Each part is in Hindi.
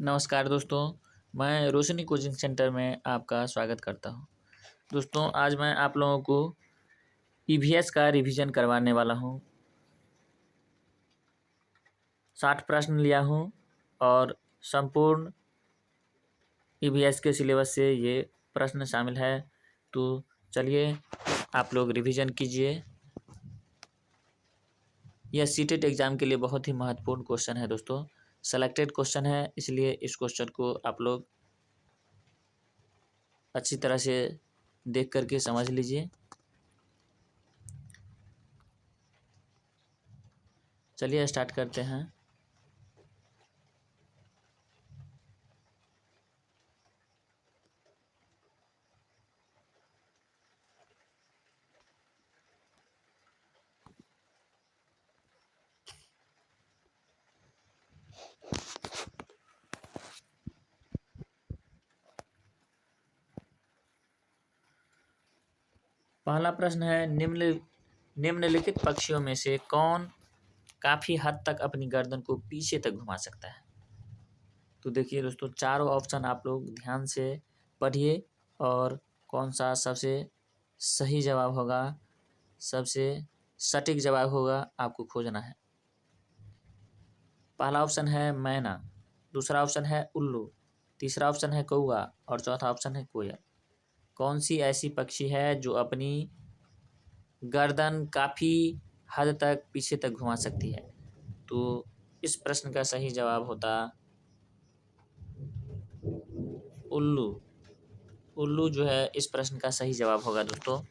नमस्कार दोस्तों, मैं रोशनी कोचिंग सेंटर में आपका स्वागत करता हूं। दोस्तों, आज मैं आप लोगों को ईवीएस का रिवीजन करवाने वाला हूं। 60 प्रश्न लिया हूं और संपूर्ण ईवीएस के सिलेबस से ये प्रश्न शामिल है। तो चलिए आप लोग रिवीजन कीजिए। यह सीटेट एग्ज़ाम के लिए बहुत ही महत्वपूर्ण क्वेश्चन है दोस्तों। सेलेक्टेड क्वेश्चन है, इसलिए इस क्वेश्चन को आप लोग अच्छी तरह से देख करके समझ लीजिए। चलिए स्टार्ट करते हैं। पहला प्रश्न है, निम्नलिखित पक्षियों में से कौन काफ़ी हद तक अपनी गर्दन को पीछे तक घुमा सकता है? तो देखिए दोस्तों, चारों ऑप्शन आप लोग ध्यान से पढ़िए और कौन सा सबसे सही जवाब होगा, सबसे सटीक जवाब होगा, आपको खोजना है। पहला ऑप्शन है मैना, दूसरा ऑप्शन है उल्लू, तीसरा ऑप्शन है कौवा और चौथा ऑप्शन है कोयल। कौन सी ऐसी पक्षी है जो अपनी गर्दन काफ़ी हद तक पीछे तक घुमा सकती है? तो इस प्रश्न का सही जवाब होता उल्लू। उल्लू जो है इस प्रश्न का सही जवाब होगा दोस्तों।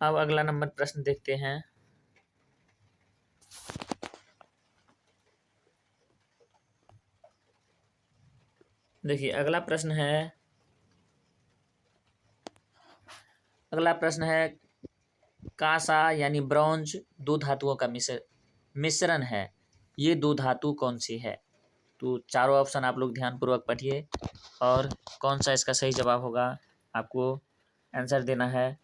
अब अगला नंबर प्रश्न देखते हैं। देखिए अगला प्रश्न है कांसा यानी ब्रॉन्ज दो धातुओं का मिश्रण है। ये दो धातु कौन सी है? तो चारों ऑप्शन आप लोग ध्यानपूर्वक पढ़िए और कौन सा इसका सही जवाब होगा आपको आंसर देना है।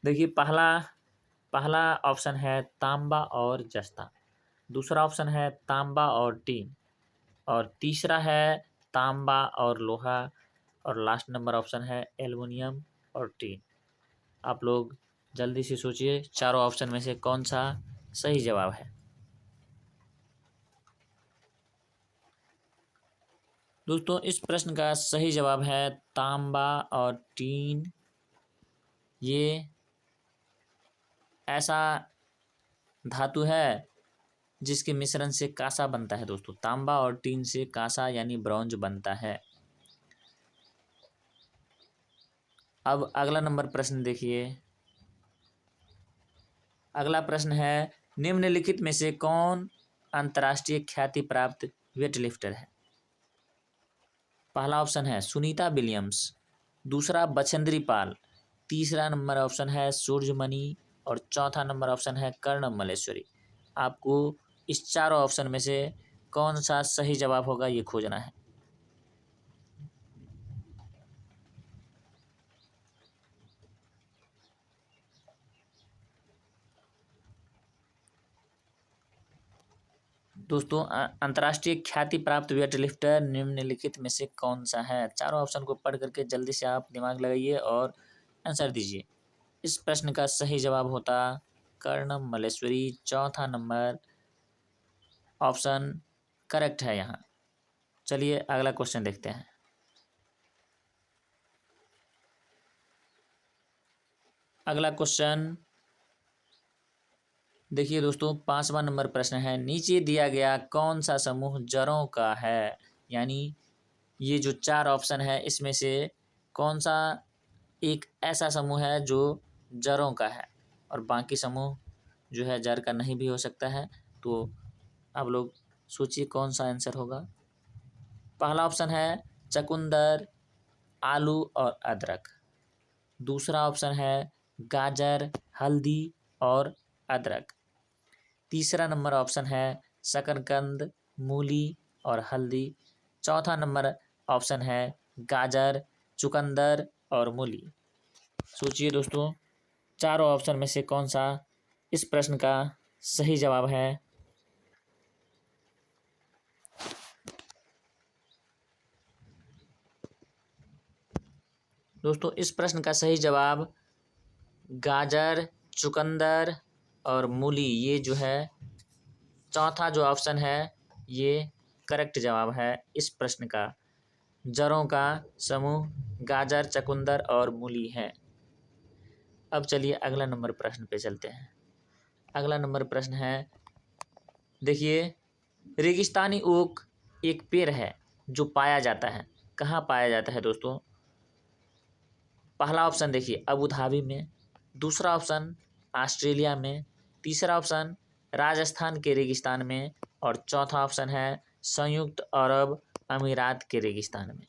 देखिए पहला ऑप्शन है तांबा और जस्ता, दूसरा ऑप्शन है तांबा और टीन और तीसरा है तांबा और लोहा और लास्ट नंबर ऑप्शन है एल्युमिनियम और टीन। आप लोग जल्दी से सोचिए चारों ऑप्शन में से कौन सा सही जवाब है। दोस्तों, इस प्रश्न का सही जवाब है तांबा और टीन। ये ऐसा धातु है जिसके मिश्रण से कांसा बनता है दोस्तों। तांबा और टीन से कांसा यानी ब्रॉन्ज बनता है। अब अगला नंबर प्रश्न देखिए। अगला प्रश्न है निम्नलिखित में से कौन अंतर्राष्ट्रीय ख्याति प्राप्त वेटलिफ्टर है? पहला ऑप्शन है सुनीता विलियम्स, दूसरा बछेंद्री पाल, तीसरा नंबर ऑप्शन है सूर्यमणि और चौथा नंबर ऑप्शन है कर्णम मल्लेश्वरी। आपको इस चारों ऑप्शन में से कौन सा सही जवाब होगा ये खोजना है। दोस्तों, अंतर्राष्ट्रीय ख्याति प्राप्त वेटलिफ्टर निम्नलिखित में से कौन सा है? चारों ऑप्शन को पढ़ करके जल्दी से आप दिमाग लगाइए और आंसर दीजिए। इस प्रश्न का सही जवाब होता कर्णम मल्लेश्वरी। चौथा नंबर ऑप्शन करेक्ट है यहाँ। चलिए अगला क्वेश्चन देखते हैं। अगला क्वेश्चन देखिए दोस्तों, 5वां नंबर प्रश्न है नीचे दिया गया कौन सा समूह जड़ों का है? यानी ये जो चार ऑप्शन है इसमें से कौन सा एक ऐसा समूह है जो जड़ों का है और बाकी समूह जो है जड़ का नहीं भी हो सकता है। तो आप लोग सोचिए कौन सा आंसर होगा। पहला ऑप्शन है चुकंदर, आलू और अदरक, दूसरा ऑप्शन है गाजर, हल्दी और अदरक, तीसरा नंबर ऑप्शन है शकरकंद, मूली और हल्दी, चौथा नंबर ऑप्शन है गाजर, चुकंदर और मूली। सोचिए दोस्तों, चारों ऑप्शन में से कौन सा इस प्रश्न का सही जवाब है। दोस्तों, इस प्रश्न का सही जवाब गाजर, चुकंदर और मूली, ये जो है चौथा जो ऑप्शन है ये करेक्ट जवाब है इस प्रश्न का। जड़ों का समूह गाजर, चुकंदर और मूली है। अब चलिए अगला नंबर प्रश्न पे चलते हैं। अगला नंबर प्रश्न है, देखिए, रेगिस्तानी ओक एक पेड़ है जो पाया जाता है, कहाँ पाया जाता है दोस्तों। पहला ऑप्शन देखिए अबू धाबी में, दूसरा ऑप्शन ऑस्ट्रेलिया में, तीसरा ऑप्शन राजस्थान के रेगिस्तान में और चौथा ऑप्शन है संयुक्त अरब अमीरात के रेगिस्तान में।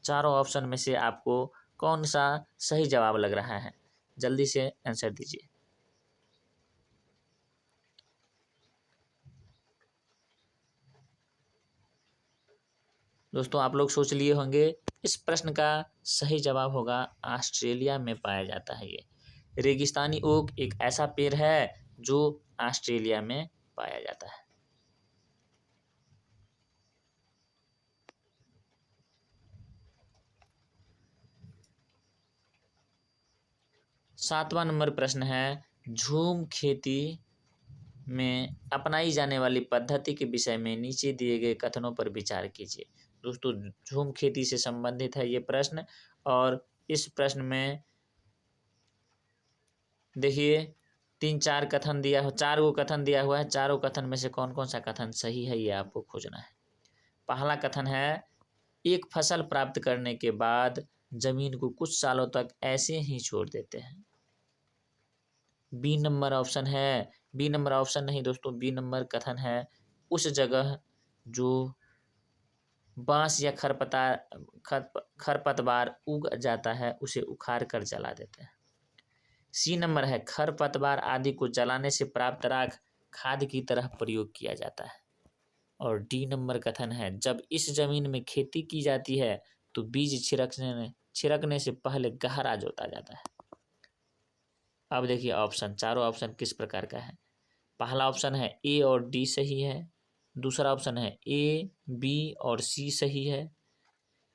चारों ऑप्शन में से आपको कौन सा सही जवाब लग रहा है, जल्दी से आंसर दीजिए। दोस्तों, आप लोग सोच लिए होंगे, इस प्रश्न का सही जवाब होगा ऑस्ट्रेलिया में पाया जाता है। ये रेगिस्तानी ओक एक ऐसा पेड़ है जो ऑस्ट्रेलिया में पाया जाता है। सातवां नंबर प्रश्न है, झूम खेती में अपनाई जाने वाली पद्धति के विषय में नीचे दिए गए कथनों पर विचार कीजिए। दोस्तों, झूम खेती से संबंधित है ये प्रश्न और इस प्रश्न में देखिए चार गो कथन दिया हुआ है। चारों कथन में से कौन कौन सा कथन सही है ये आपको खोजना है। पहला कथन है, एक फसल प्राप्त करने के बाद जमीन को कुछ सालों तक ऐसे ही छोड़ देते हैं। बी नंबर ऑप्शन नहीं दोस्तों, बी नंबर कथन है, उस जगह जो बांस या खरपतवार उग जाता है उसे उखाड़ कर जला देते हैं। सी नंबर है, खरपतवार आदि को जलाने से प्राप्त राख खाद की तरह प्रयोग किया जाता है। और डी नंबर कथन है, जब इस जमीन में खेती की जाती है तो बीज छिड़कने से पहले गहरा जोता जाता है। अब देखिए चारों ऑप्शन किस प्रकार का है। पहला ऑप्शन है ए और डी सही है, दूसरा ऑप्शन है ए, बी और सी सही है,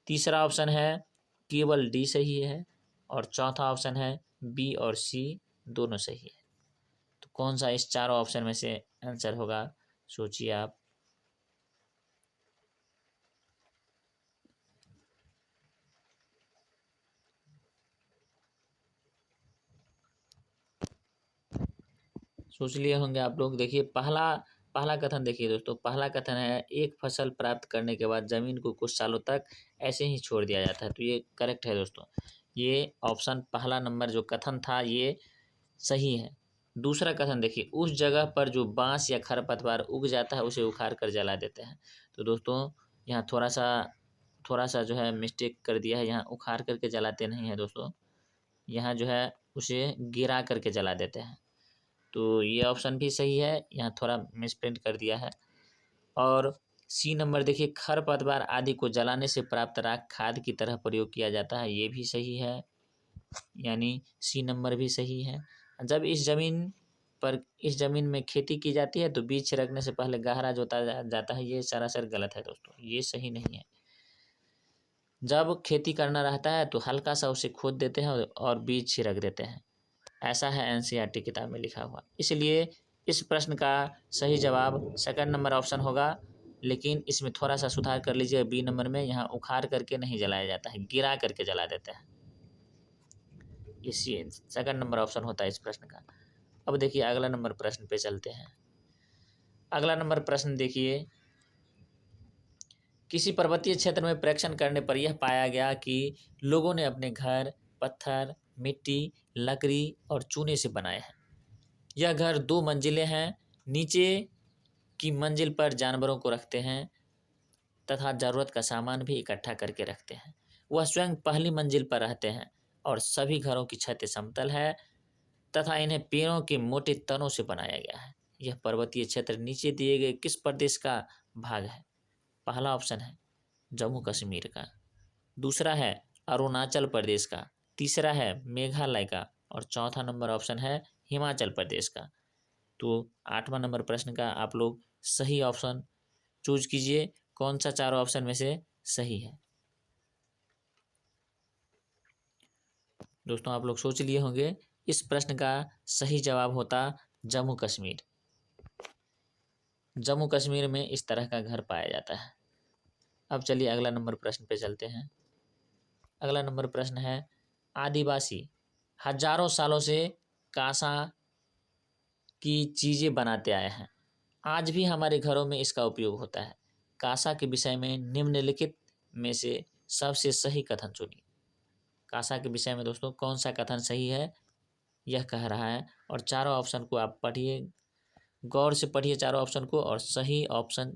तीसरा ऑप्शन है केवल डी सही है और चौथा ऑप्शन है बी और सी दोनों सही है। तो कौन सा इस चारों ऑप्शन में से आंसर होगा, सोचिए आप। सोच लिए होंगे आप लोग। देखिए पहला कथन देखिए दोस्तों, पहला कथन है एक फसल प्राप्त करने के बाद जमीन को कुछ सालों तक ऐसे ही छोड़ दिया जाता है, तो ये करेक्ट है दोस्तों। ये ऑप्शन पहला नंबर जो कथन था ये सही है। दूसरा कथन देखिए, उस जगह पर जो बांस या खरपतवार उग जाता है उसे उखाड़ कर जला देते हैं। तो दोस्तों यहाँ थोड़ा सा जो है मिस्टेक कर दिया है, यहाँ उखाड़ करके जलाते नहीं है दोस्तों, यहाँ जो है उसे गिरा करके जला देते हैं। तो ये ऑप्शन भी सही है, यहाँ थोड़ा मिसप्रिंट कर दिया है। और सी नंबर देखिए, खरपतवार आदि को जलाने से प्राप्त राख खाद की तरह प्रयोग किया जाता है, ये भी सही है, यानी सी नंबर भी सही है। जब इस जमीन में खेती की जाती है तो बीज छिड़कने से पहले गहरा जोता जाता है, ये सरासर गलत है दोस्तों, ये सही नहीं है। जब खेती करना रहता है तो हल्का सा उसे खोद देते हैं और बीज छिड़क देते हैं, ऐसा है एनसीईआरटी किताब में लिखा हुआ। इसलिए इस प्रश्न का सही जवाब सेकंड नंबर ऑप्शन होगा, लेकिन इसमें थोड़ा सा सुधार कर लीजिए। बी नंबर में यहाँ उखाड़ करके नहीं जलाया जाता है, गिरा करके जला देते हैं। इसी सेकंड नंबर ऑप्शन होता है इस प्रश्न का। अब देखिए अगला नंबर प्रश्न पे चलते हैं। अगला नंबर प्रश्न देखिए, किसी पर्वतीय क्षेत्र में प्रेक्षण करने पर यह पाया गया कि लोगों ने अपने घर पत्थर, मिट्टी, लकड़ी और चूने से बनाए हैं। यह घर 2 मंजिलें हैं, नीचे की मंजिल पर जानवरों को रखते हैं तथा ज़रूरत का सामान भी इकट्ठा करके रखते हैं। वह स्वयं पहली मंजिल पर रहते हैं और सभी घरों की छतें समतल है तथा इन्हें पेड़ों के मोटे तनों से बनाया गया है। यह पर्वतीय क्षेत्र नीचे दिए गए किस प्रदेश का भाग है। पहला ऑप्शन है जम्मू कश्मीर का, दूसरा है अरुणाचल प्रदेश का, तीसरा है मेघालय का और चौथा नंबर ऑप्शन है हिमाचल प्रदेश का। तो 8वां नंबर प्रश्न का आप लोग सही ऑप्शन चूज कीजिए, कौन सा चारों ऑप्शन में से सही है। दोस्तों आप लोग सोच लिए होंगे, इस प्रश्न का सही जवाब होता जम्मू कश्मीर। जम्मू कश्मीर में इस तरह का घर पाया जाता है। अब चलिए अगला नंबर प्रश्न पे चलते हैं। अगला नंबर प्रश्न है, आदिवासी हजारों सालों से कांसा की चीजें बनाते आए हैं, आज भी हमारे घरों में इसका उपयोग होता है। कांसा के विषय में निम्नलिखित में से सबसे सही कथन चुनिए। कांसा के विषय में दोस्तों कौन सा कथन सही है, यह कह रहा है। और चारों ऑप्शन को आप पढ़िए, गौर से पढ़िए चारों ऑप्शन को और सही ऑप्शन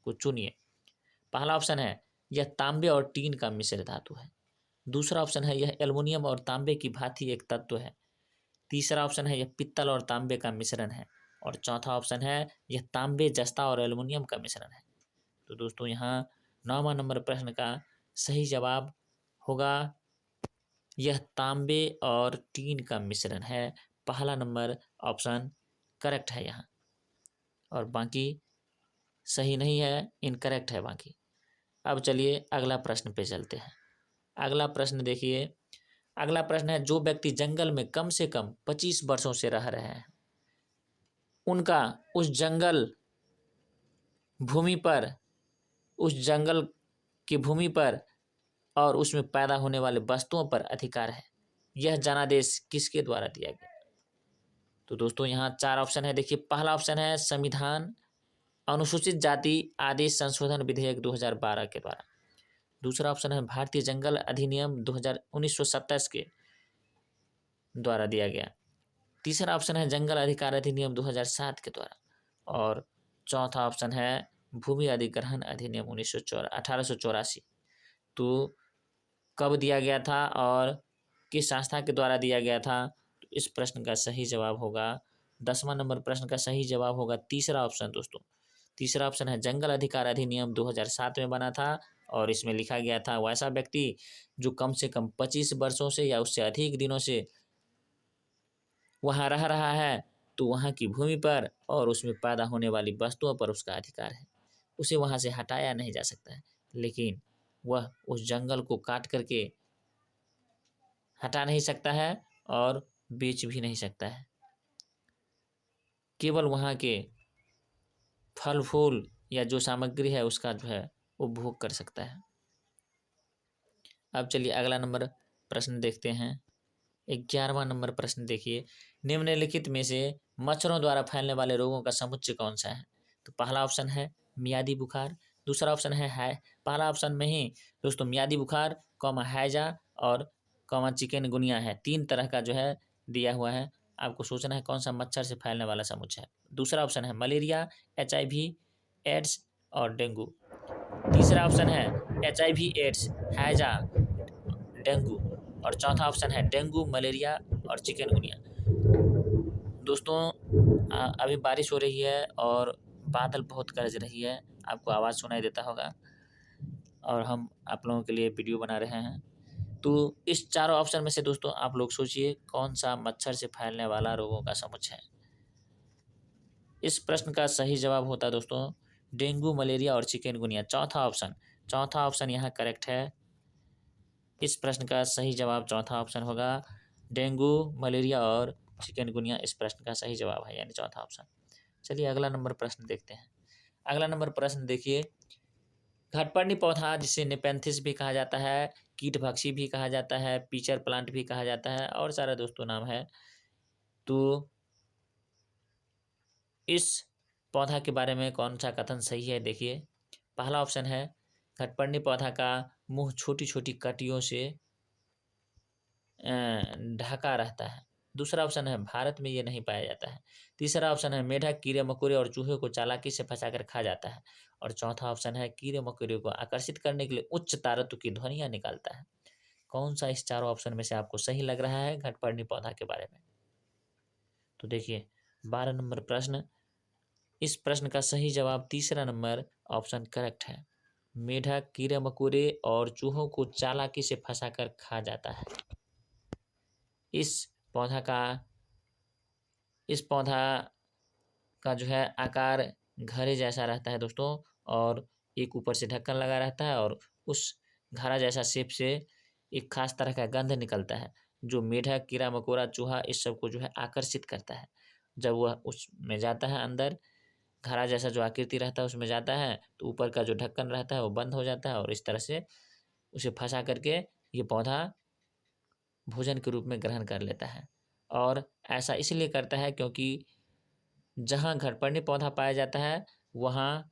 को चुनिए। पहला ऑप्शन है, यह तांबे और टीन का मिश्र धातु है। दूसरा ऑप्शन है, यह एल्युमिनियम और तांबे की भांति एक तत्व है। तीसरा ऑप्शन है, यह पित्तल और तांबे का मिश्रण है। और चौथा ऑप्शन है, यह तांबे, जस्ता और एल्युमिनियम का मिश्रण है। तो दोस्तों यहाँ 9वां नंबर प्रश्न का सही जवाब होगा, यह तांबे और टीन का मिश्रण है। पहला नंबर ऑप्शन करेक्ट है यहाँ, और बाकी सही नहीं है, इनकरेक्ट है बाकी। अब चलिए अगला प्रश्न पे चलते हैं। अगला प्रश्न देखिए, अगला प्रश्न है, जो व्यक्ति जंगल में कम से कम 25 वर्षों से रह रहे हैं, उनका उस जंगल भूमि पर, उस जंगल की भूमि पर और उसमें पैदा होने वाले वस्तुओं पर अधिकार है। यह जनादेश किसके द्वारा दिया गया? तो दोस्तों यहाँ 4 ऑप्शन है। देखिए, पहला ऑप्शन है संविधान अनुसूचित जाति आदेश संशोधन विधेयक 2012 के द्वारा। दूसरा ऑप्शन है भारतीय जंगल अधिनियम 1927 के द्वारा दिया गया। तीसरा ऑप्शन है जंगल अधिकार अधिनियम 2007 के द्वारा। और चौथा ऑप्शन है भूमि अधिग्रहण अधिनियम 1884। तो कब दिया गया था और किस संस्था के द्वारा दिया गया था? तो इस प्रश्न का सही जवाब होगा, 10वां नंबर प्रश्न का सही जवाब होगा तीसरा ऑप्शन दोस्तों। तीसरा ऑप्शन है जंगल अधिकार अधिनियम 2007 में बना था और इसमें लिखा गया था, वैसा व्यक्ति जो कम से कम 25 वर्षों से या उससे अधिक दिनों से वहाँ रह रहा है, तो वहाँ की भूमि पर और उसमें पैदा होने वाली वस्तुओं पर उसका अधिकार है। उसे वहाँ से हटाया नहीं जा सकता है, लेकिन वह उस जंगल को काट करके हटा नहीं सकता है और बेच भी नहीं सकता है। केवल वहाँ के फल फूल या जो सामग्री है उसका जो है उपभोग कर सकता है। अब चलिए अगला नंबर प्रश्न देखते हैं। 11वां नंबर प्रश्न देखिए, निम्नलिखित में से मच्छरों द्वारा फैलने वाले रोगों का समुच्चय कौन सा है? तो पहला ऑप्शन है मियादी बुखार। दूसरा ऑप्शन है पहला ऑप्शन में ही दोस्तों मियादी बुखार, हैजा और चिकनगुनिया है। 3 तरह का जो है दिया हुआ है, आपको सोचना है कौन सा मच्छर से फैलने वाला समुच्चय है। दूसरा ऑप्शन है मलेरिया, HIV, एड्स और डेंगू। तीसरा ऑप्शन है HIV, एड्स, हैजा, डेंगू। और चौथा ऑप्शन है डेंगू, मलेरिया और चिकनगुनिया। दोस्तों अभी बारिश हो रही है और बादल बहुत गरज रही है, आपको आवाज़ सुनाई देता होगा और हम आप लोगों के लिए वीडियो बना रहे हैं। तो इस चारों ऑप्शन में से दोस्तों आप लोग सोचिए कौन सा मच्छर से फैलने वाला रोगों का समुच्चय है। इस प्रश्न का सही जवाब होता है दोस्तों डेंगू, मलेरिया और चिकनगुनिया। चौथा ऑप्शन यहाँ करेक्ट है। इस प्रश्न का सही जवाब चौथा ऑप्शन होगा, डेंगू, मलेरिया और चिकनगुनिया इस प्रश्न का सही जवाब है, यानी चौथा ऑप्शन। चलिए अगला नंबर प्रश्न देखते हैं। अगला नंबर प्रश्न देखिए, घटपर्णी पौधा जिसे नेपेंथिस भी कहा जाता है, कीटभक्षी भी कहा जाता है, पीचर प्लांट भी कहा जाता है और सारा दोस्तों नाम है। तो इस पौधा के बारे में कौन सा कथन सही है? देखिए, पहला ऑप्शन है घटपर्णी पौधा का मुंह छोटी छोटी कटियों से ढका रहता है। दूसरा ऑप्शन है भारत में ये नहीं पाया जाता है। तीसरा ऑप्शन है मेढक कीड़े मकोड़े और चूहे को चालाकी से फंसाकर खा जाता है। और चौथा ऑप्शन है कीड़े मकोड़े को आकर्षित करने के लिए उच्च तारत्व की ध्वनियां निकालता है। कौन सा इस चारों ऑप्शन में से आपको सही लग रहा है घटपर्णी पौधा के बारे में? तो देखिए 12 नंबर प्रश्न, इस प्रश्न का सही जवाब तीसरा नंबर ऑप्शन करेक्ट है। मेढक कीड़े मकोड़े और चूहों को चालाकी से फंसाकर खा जाता है। इस पौधा का इस पौधा का जो है आकार घड़े जैसा रहता है दोस्तों, और एक ऊपर से ढक्कन लगा रहता है, और उस घड़ा जैसा शेप से एक खास तरह का गंध निकलता है जो मेढक कीड़ा मकोड़ा चूहा इस सब को जो है आकर्षित करता है। जब वह उसमें जाता है, अंदर घड़ा जैसा जो आकृति रहता है उसमें जाता है, तो ऊपर का जो ढक्कन रहता है वो बंद हो जाता है, और इस तरह से उसे फंसा करके ये पौधा भोजन के रूप में ग्रहण कर लेता है। और ऐसा इसलिए करता है क्योंकि जहाँ घटपर्णी पौधा पाया जाता है वहाँ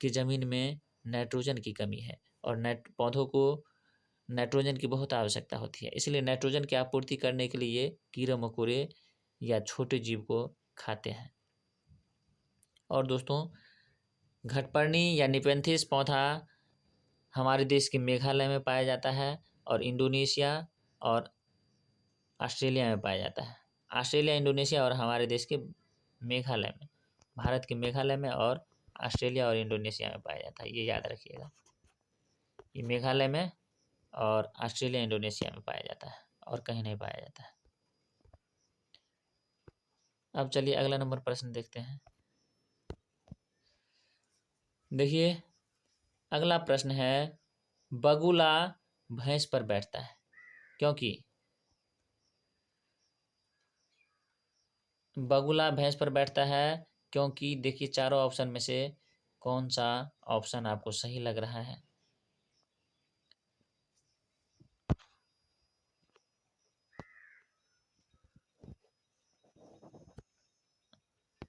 की ज़मीन में नाइट्रोजन की कमी है, और पौधों को नाइट्रोजन की बहुत आवश्यकता होती है। इसलिए नाइट्रोजन की आपूर्ति करने के लिए ये कीड़े मकोड़े या छोटे जीव को खाते हैं। और दोस्तों, घटपर्णी या निपेंथिस पौधा हमारे देश के मेघालय में पाया जाता है, और इंडोनेशिया और ऑस्ट्रेलिया में पाया जाता है। ऑस्ट्रेलिया, इंडोनेशिया और हमारे देश के मेघालय में, भारत के मेघालय में, और ऑस्ट्रेलिया और इंडोनेशिया में पाया जाता है। ये याद रखिएगा, ये मेघालय में और ऑस्ट्रेलिया इंडोनेशिया में पाया जाता है, और कहीं नहीं पाया जाता है। अब चलिए अगला नंबर प्रश्न देखते हैं। देखिए, अगला प्रश्न है, बगुला भैंस पर बैठता है क्योंकि बगुला भैंस पर बैठता है क्योंकि देखिए चारों ऑप्शन में से कौन सा ऑप्शन आपको सही लग रहा है।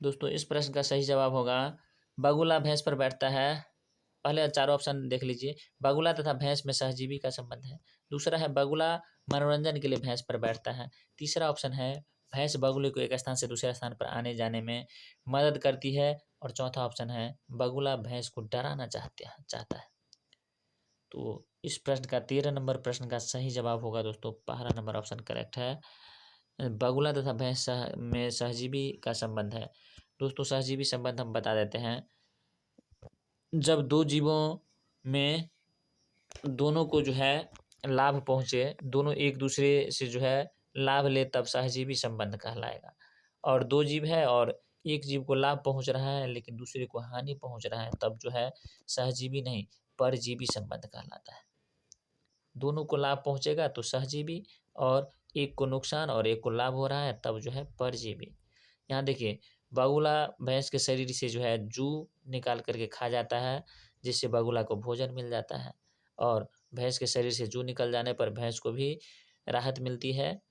दोस्तों, इस प्रश्न का सही जवाब होगा बगुला भैंस पर बैठता है। पहले चारों ऑप्शन देख लीजिए। बगुला तथा भैंस में सहजीवी का संबंध है। दूसरा है बगुला मनोरंजन के लिए भैंस पर बैठता है। तीसरा ऑप्शन है भैंस बगुले को एक स्थान से दूसरे स्थान पर आने जाने में मदद करती है। और चौथा ऑप्शन है बगुला भैंस को डराना चाहता है। तो इस प्रश्न का 13 नंबर प्रश्न का सही जवाब होगा दोस्तों, पहला नंबर ऑप्शन करेक्ट है। बगुला तथा भैंस में सहजीवी का संबंध है। दोस्तों, सहजीवी संबंध हम बता देते हैं। जब दो जीवों में दोनों को जो है लाभ पहुँचे, दोनों एक दूसरे से जो है लाभ ले, तब सहजीवी संबंध कहलाएगा। और दो जीव है और एक जीव को लाभ पहुँच रहा है लेकिन दूसरे को हानि पहुँच रहा है, तब जो है सहजीवी नहीं परजीवी संबंध कहलाता है। दोनों को लाभ पहुँचेगा तो सहजीवी, और एक को नुकसान और एक को लाभ हो रहा है तब जो है परजीवी। यहाँ देखिए, बगुला भैंस के शरीर से जो है जू निकाल करके खा जाता है, जिससे बगुला को भोजन मिल जाता है, और भैंस के शरीर से जू निकल जाने पर भैंस को भी राहत मिलती है।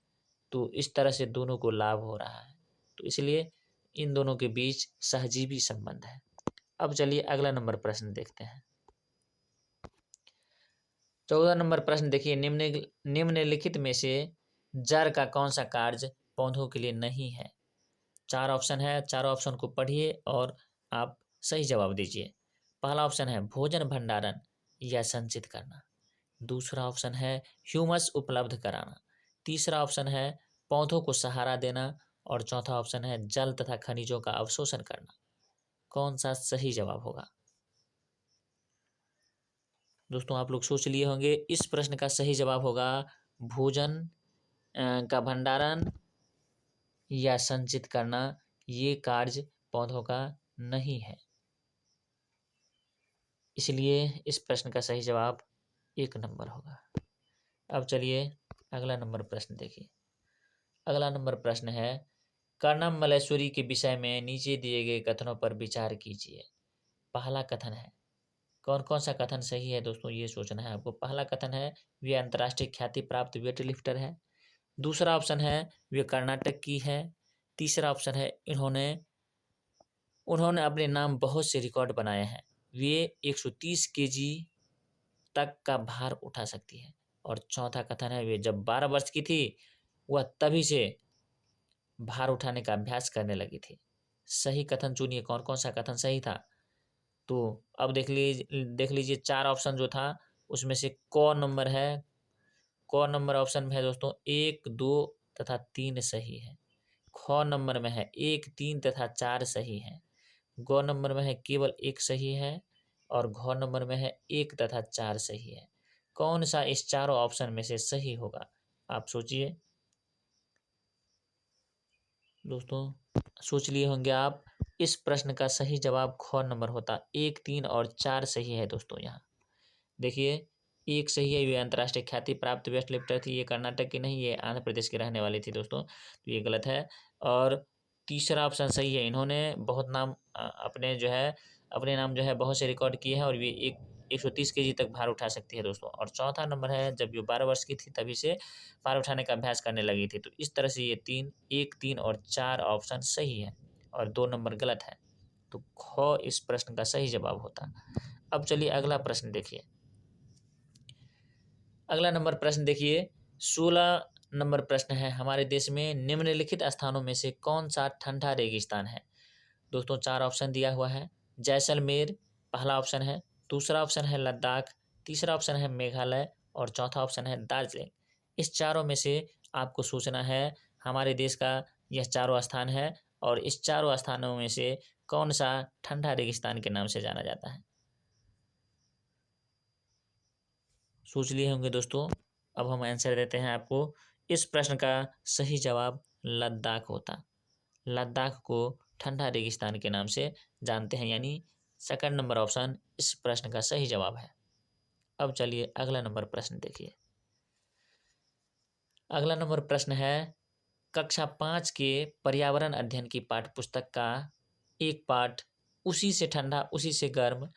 तो इस तरह से दोनों को लाभ हो रहा है, तो इसलिए इन दोनों के बीच सहजीवी संबंध है। अब चलिए अगला नंबर प्रश्न देखते हैं। 14 नंबर प्रश्न देखिए, निम्नलिखित में से जड़ का कौन सा कार्य पौधों के लिए नहीं है। चार ऑप्शन है, चारों ऑप्शन को पढ़िए और आप सही जवाब दीजिए। पहला ऑप्शन है भोजन भंडारण या संचित करना। दूसरा ऑप्शन है ह्यूमस उपलब्ध कराना। तीसरा ऑप्शन है पौधों को सहारा देना, और चौथा ऑप्शन है जल तथा खनिजों का अवशोषण करना। कौन सा सही जवाब होगा दोस्तों? आप लोग सोच लिए होंगे। इस प्रश्न का सही जवाब होगा भोजन का भंडारण या संचित करना। ये कार्य पौधों का नहीं है, इसलिए इस प्रश्न का सही जवाब 1 नंबर होगा। अब चलिए अगला नंबर प्रश्न देखिए। अगला नंबर प्रश्न है, कर्णम मलेश्वरी के विषय में नीचे दिए गए कथनों पर विचार कीजिए। पहला कथन है, कौन कौन सा कथन सही है दोस्तों, ये सोचना है आपको। पहला कथन है वे अंतर्राष्ट्रीय ख्याति प्राप्त वेट लिफ्टर है। दूसरा ऑप्शन है वे कर्नाटक की है। तीसरा ऑप्शन है उन्होंने अपने नाम बहुत से रिकॉर्ड बनाए हैं। वे 130 केजी तक का भार उठा सकती है। और चौथा कथन है वे जब 12 वर्ष की थी वह तभी से भार उठाने का अभ्यास करने लगी थी। सही कथन चुनिए, कौन कौन सा कथन सही था। तो अब देख लीजिए 4 ऑप्शन जो था उसमें से क नंबर है, क नंबर ऑप्शन में है दोस्तों 1, 2 तथा 3 सही है। ख नंबर में है 1, 3 तथा 4 सही है। ग नंबर में है केवल 1 सही है, और घ नंबर में है 1 तथा 4 सही है। कौन सा इस चारों ऑप्शन में से सही होगा? आप सोचिए दोस्तों, सोच लिए होंगे आप। इस प्रश्न का सही जवाब ख नंबर होता। 1, 3 और 4 सही है दोस्तों। यहाँ देखिए, 1 सही है, ये अंतर्राष्ट्रीय ख्याति प्राप्त वेस्ट लिफ्टर थी, ये कर्नाटक की नहीं, ये आंध्र प्रदेश की रहने वाली थी दोस्तों, तो ये गलत है। और तीसरा ऑप्शन सही है, इन्होंने बहुत नाम अपने नाम जो है बहुत से रिकॉर्ड किए हैं और ये 130 केजी तक भार उठा सकती है दोस्तों। और चौथा नंबर है, जब ये 12 वर्ष की थी तभी से भार उठाने का अभ्यास करने लगी थी। तो इस तरह से ये 1, 3 और 4 ऑप्शन सही है और 2 नंबर गलत है। तो ख इस प्रश्न का सही जवाब होता। अब चलिए अगला प्रश्न देखिए। अगला नंबर प्रश्न देखिए, 16 नंबर प्रश्न है, हमारे देश में निम्नलिखित स्थानों में से कौन सा ठंडा रेगिस्तान है? दोस्तों 4 ऑप्शन दिया हुआ है। जैसलमेर पहला ऑप्शन है, दूसरा ऑप्शन है लद्दाख, तीसरा ऑप्शन है मेघालय और चौथा ऑप्शन है दार्जिलिंग। इस चारों में से आपको सोचना है, हमारे देश का यह चारों स्थान है और इस चारों स्थानों में से कौन सा ठंडा रेगिस्तान के नाम से जाना जाता है? सोच लिए होंगे दोस्तों। अब हम आंसर देते हैं आपको। इस प्रश्न का सही जवाब लद्दाख होता। लद्दाख को ठंडा रेगिस्तान के नाम से जानते हैं, यानी सेकंड नंबर ऑप्शन इस प्रश्न का सही जवाब है। अब चलिए अगला नंबर प्रश्न देखिए। अगला नंबर प्रश्न है, कक्षा 5 के पर्यावरण अध्ययन की पाठ्य पुस्तक का एक पाठ उसी से ठंडा उसी से गर्म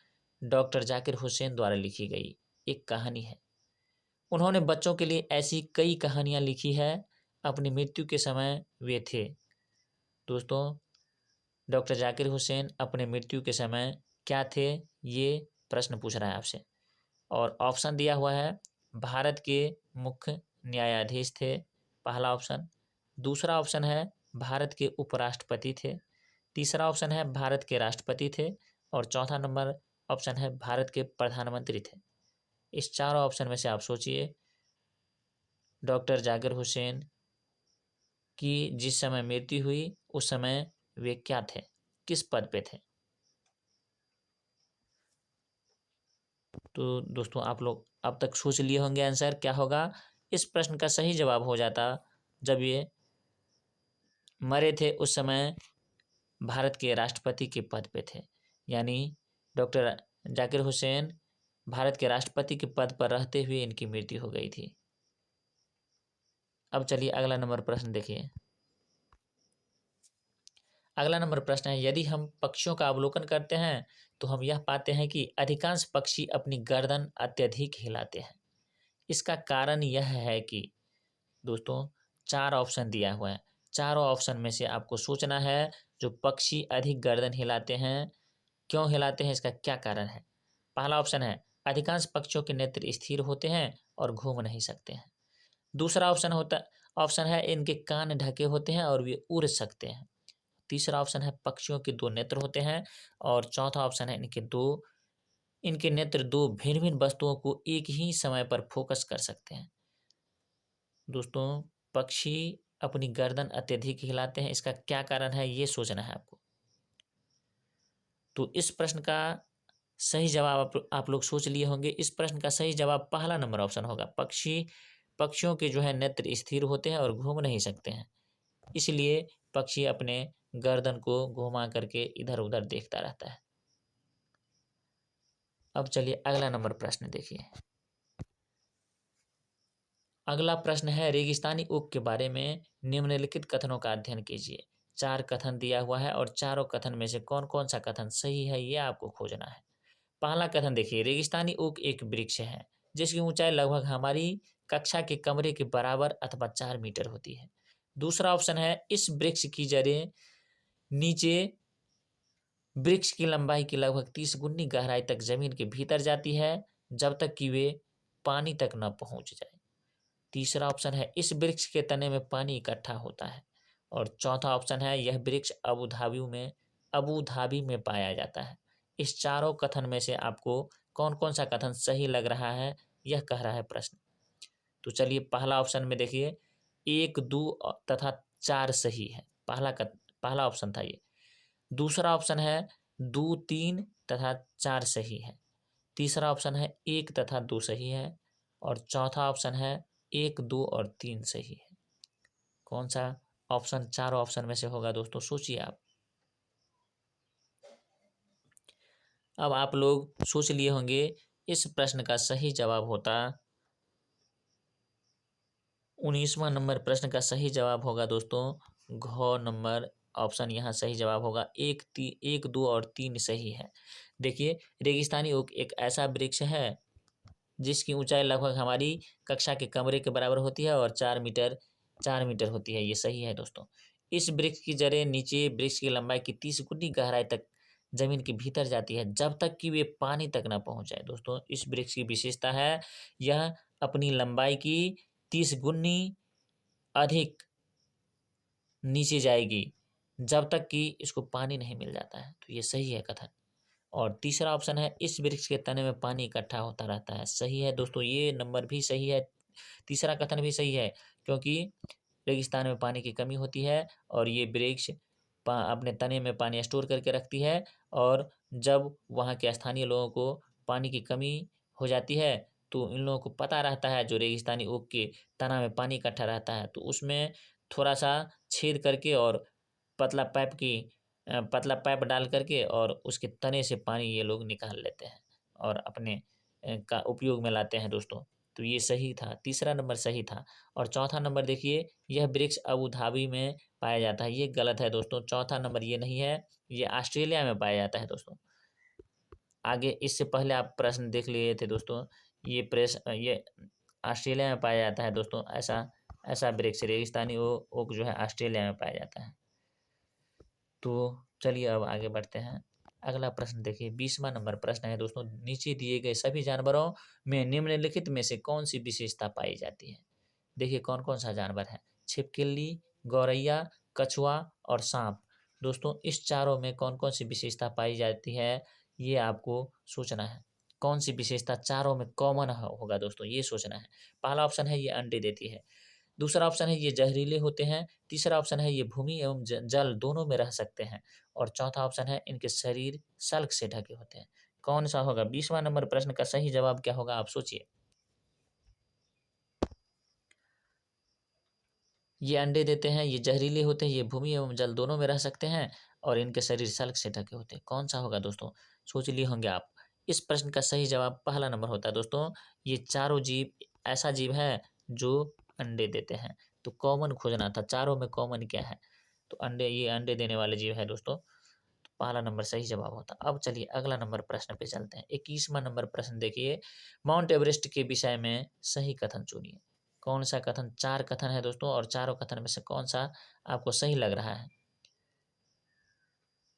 डॉक्टर जाकिर हुसैन द्वारा लिखी गई एक कहानी है। उन्होंने बच्चों के लिए ऐसी कई कहानियां लिखी है। अपनी मृत्यु के समय वे थे। दोस्तों, डॉक्टर जाकिर हुसैन अपने मृत्यु के समय क्या थे, ये प्रश्न पूछ रहा है आपसे। और ऑप्शन दिया हुआ है, भारत के मुख्य न्यायाधीश थे, पहला ऑप्शन। दूसरा ऑप्शन है, भारत के उपराष्ट्रपति थे। तीसरा ऑप्शन है, भारत के राष्ट्रपति थे। और चौथा नंबर ऑप्शन है, भारत के प्रधानमंत्री थे। इस चारों ऑप्शन में से आप सोचिए, डॉक्टर जाकिर हुसैन की जिस समय मृत्यु हुई उस समय वे क्या थे, किस पद पे थे? तो दोस्तों, आप लोग अब तक सोच लिए होंगे आंसर क्या होगा। इस प्रश्न का सही जवाब हो जाता, जब ये मरे थे उस समय भारत के राष्ट्रपति के पद पे थे, यानी डॉक्टर जाकिर हुसैन भारत के राष्ट्रपति के पद पर रहते हुए इनकी मृत्यु हो गई थी। अब चलिए अगला नंबर प्रश्न देखिए। अगला नंबर प्रश्न है, यदि हम पक्षियों का अवलोकन करते हैं तो हम यह पाते हैं कि अधिकांश पक्षी अपनी गर्दन अत्यधिक हिलाते हैं। इसका कारण यह है कि दोस्तों 4 ऑप्शन दिया हुआ है। चारों ऑप्शन में से आपको सोचना है, जो पक्षी अधिक गर्दन हिलाते हैं, क्यों हिलाते हैं, इसका क्या कारण है? पहला ऑप्शन है, अधिकांश पक्षियों के नेत्र स्थिर होते हैं और घूम नहीं सकते हैं। दूसरा ऑप्शन है, इनके कान ढके होते हैं और वे उड़ सकते हैं। तीसरा ऑप्शन है, पक्षियों के 2 नेत्र होते हैं। और चौथा ऑप्शन है, इनके नेत्र 2 भिन्न भिन्न वस्तुओं को एक ही समय पर फोकस कर सकते हैं। दोस्तों, पक्षी अपनी गर्दन अत्यधिक हिलाते हैं, इसका क्या कारण है, ये सोचना है आपको। तो इस प्रश्न का सही जवाब आप लोग सोच लिए होंगे। इस प्रश्न का सही जवाब पहला नंबर ऑप्शन होगा। पक्षियों के जो है नेत्र स्थिर होते हैं और घूम नहीं सकते हैं, इसलिए पक्षी अपने गर्दन को घुमा करके इधर उधर देखता रहता है। अब चलिए अगला नंबर प्रश्न देखिए। अगला प्रश्न है, रेगिस्तानी ऊख के बारे में निम्नलिखित कथनों का अध्ययन कीजिए। 4 कथन दिया हुआ है और चारों कथन में से कौन कौन सा कथन सही है, ये आपको खोजना है। पहला कथन देखिए, रेगिस्तानी ऊख एक वृक्ष है जिसकी ऊंचाई लगभग हमारी कक्षा के कमरे के बराबर अथवा 4 मीटर होती है। दूसरा ऑप्शन है, इस वृक्ष की जड़ें नीचे वृक्ष की लंबाई की लगभग 30 गुनी गहराई तक जमीन के भीतर जाती है, जब तक कि वे पानी तक न पहुंच जाए। तीसरा ऑप्शन है, इस वृक्ष के तने में पानी इकट्ठा होता है। और चौथा ऑप्शन है, यह वृक्ष अबू धाबी में पाया जाता है। इस चारों कथन में से आपको कौन कौन सा कथन सही लग रहा है, यह कह रहा है प्रश्न। तो चलिए पहला ऑप्शन में देखिए, 1, 2 तथा 4 सही है। पहला ऑप्शन था ये। दूसरा ऑप्शन है, 2, 3 तथा 4 सही है। तीसरा ऑप्शन है 1 तथा 2 सही है, और चौथा ऑप्शन है 1, 2 और 3 सही है। कौन सा ऑप्शन चारों ऑप्शन में से होगा दोस्तों, सोचिए आप। अब आप लोग सोच लिए होंगे, इस प्रश्न का सही जवाब होता 19वां नंबर प्रश्न का सही जवाब होगा दोस्तों घ नंबर ऑप्शन यहाँ सही जवाब होगा। 1, 2 और 3 सही है। देखिए, रेगिस्तानी ओक एक ऐसा वृक्ष है जिसकी ऊंचाई लगभग हमारी कक्षा के कमरे के बराबर होती है और 4 मीटर होती है। ये सही है दोस्तों। इस वृक्ष की जड़ें नीचे वृक्ष की लंबाई की 30 गुनी गहराई तक जमीन के भीतर जाती है, जब तक कि वे पानी तक न पहुंच जाए। दोस्तों, इस वृक्ष की विशेषता है यह अपनी लंबाई की 30 गुनी अधिक नीचे जाएगी जब तक कि इसको पानी नहीं मिल जाता है। तो ये सही है कथन। और तीसरा ऑप्शन है इस वृक्ष के तने में पानी इकट्ठा होता रहता है। सही है दोस्तों, ये नंबर भी सही है, तीसरा कथन भी सही है, क्योंकि रेगिस्तान में पानी की कमी होती है और ये वृक्ष अपने तने में पानी स्टोर करके रखती है, और जब वहाँ के स्थानीय लोगों को पानी की कमी हो जाती है तो इन लोगों को पता रहता है, जो रेगिस्तानी ओक के तना में पानी इकट्ठा रहता है, तो उसमें थोड़ा सा छेद करके और पतला पतला पाइप डाल करके और उसके तने से पानी ये लोग निकाल लेते हैं और अपने का उपयोग में लाते हैं दोस्तों। तो ये सही था, तीसरा नंबर सही था। और चौथा नंबर देखिए, यह वृक्ष अबू धाबी में पाया जाता है। ये गलत है दोस्तों, चौथा नंबर ये नहीं है, ये ऑस्ट्रेलिया में पाया जाता है दोस्तों। आगे इससे पहले आप प्रश्न देख लिए थे दोस्तों, ये ऑस्ट्रेलिया में पाया जाता है दोस्तों। ऐसा ऐसा वृक्ष रेगिस्तानी ओक जो है ऑस्ट्रेलिया में पाया जाता है। तो चलिए अब आगे बढ़ते हैं। अगला प्रश्न देखिए, 20वां नंबर प्रश्न है दोस्तों, नीचे दिए गए सभी जानवरों में निम्नलिखित में से कौन सी विशेषता पाई जाती है। देखिए कौन कौन सा जानवर है, छिपकली, गौरैया, कछुआ और सांप। दोस्तों, इस चारों में कौन कौन सी विशेषता पाई जाती है, ये आपको सोचना है। कौन सी विशेषता चारों में कॉमन होगा दोस्तों, ये सोचना है। पहला ऑप्शन है ये अंडे देती है, दूसरा ऑप्शन है ये जहरीले होते हैं, तीसरा ऑप्शन है ये भूमि एवं जल दोनों में रह सकते हैं, और चौथा ऑप्शन है इनके शरीर सल्क से ढके होते हैं। कौन सा होगा 20वां नंबर प्रश्न का सही जवाब क्या होगा, आप सोचिए। ये अंडे देते हैं, ये जहरीले होते हैं, ये भूमि एवं जल दोनों में रह सकते हैं, और इनके शरीर सल्क से ढके होते हैं। कौन सा होगा दोस्तों, सोच लिए होंगे आप। इस प्रश्न का सही जवाब पहला नंबर होता है दोस्तों। ये चारों जीव ऐसा जीव है जो अंडे देते हैं। तो कॉमन खोजना था, चारों में कॉमन क्या है, तो ये अंडे देने वाले जीव है दोस्तों। तो पहला नंबर सही जवाब होता। अब चलिए अगला नंबर प्रश्न पे चलते हैं। 21वां नंबर प्रश्न देखिए, माउंट एवरेस्ट के विषय में सही कथन चुनिए। कौन सा कथन, 4 कथन है दोस्तों, और चारों कथन में से कौन सा आपको सही लग रहा है।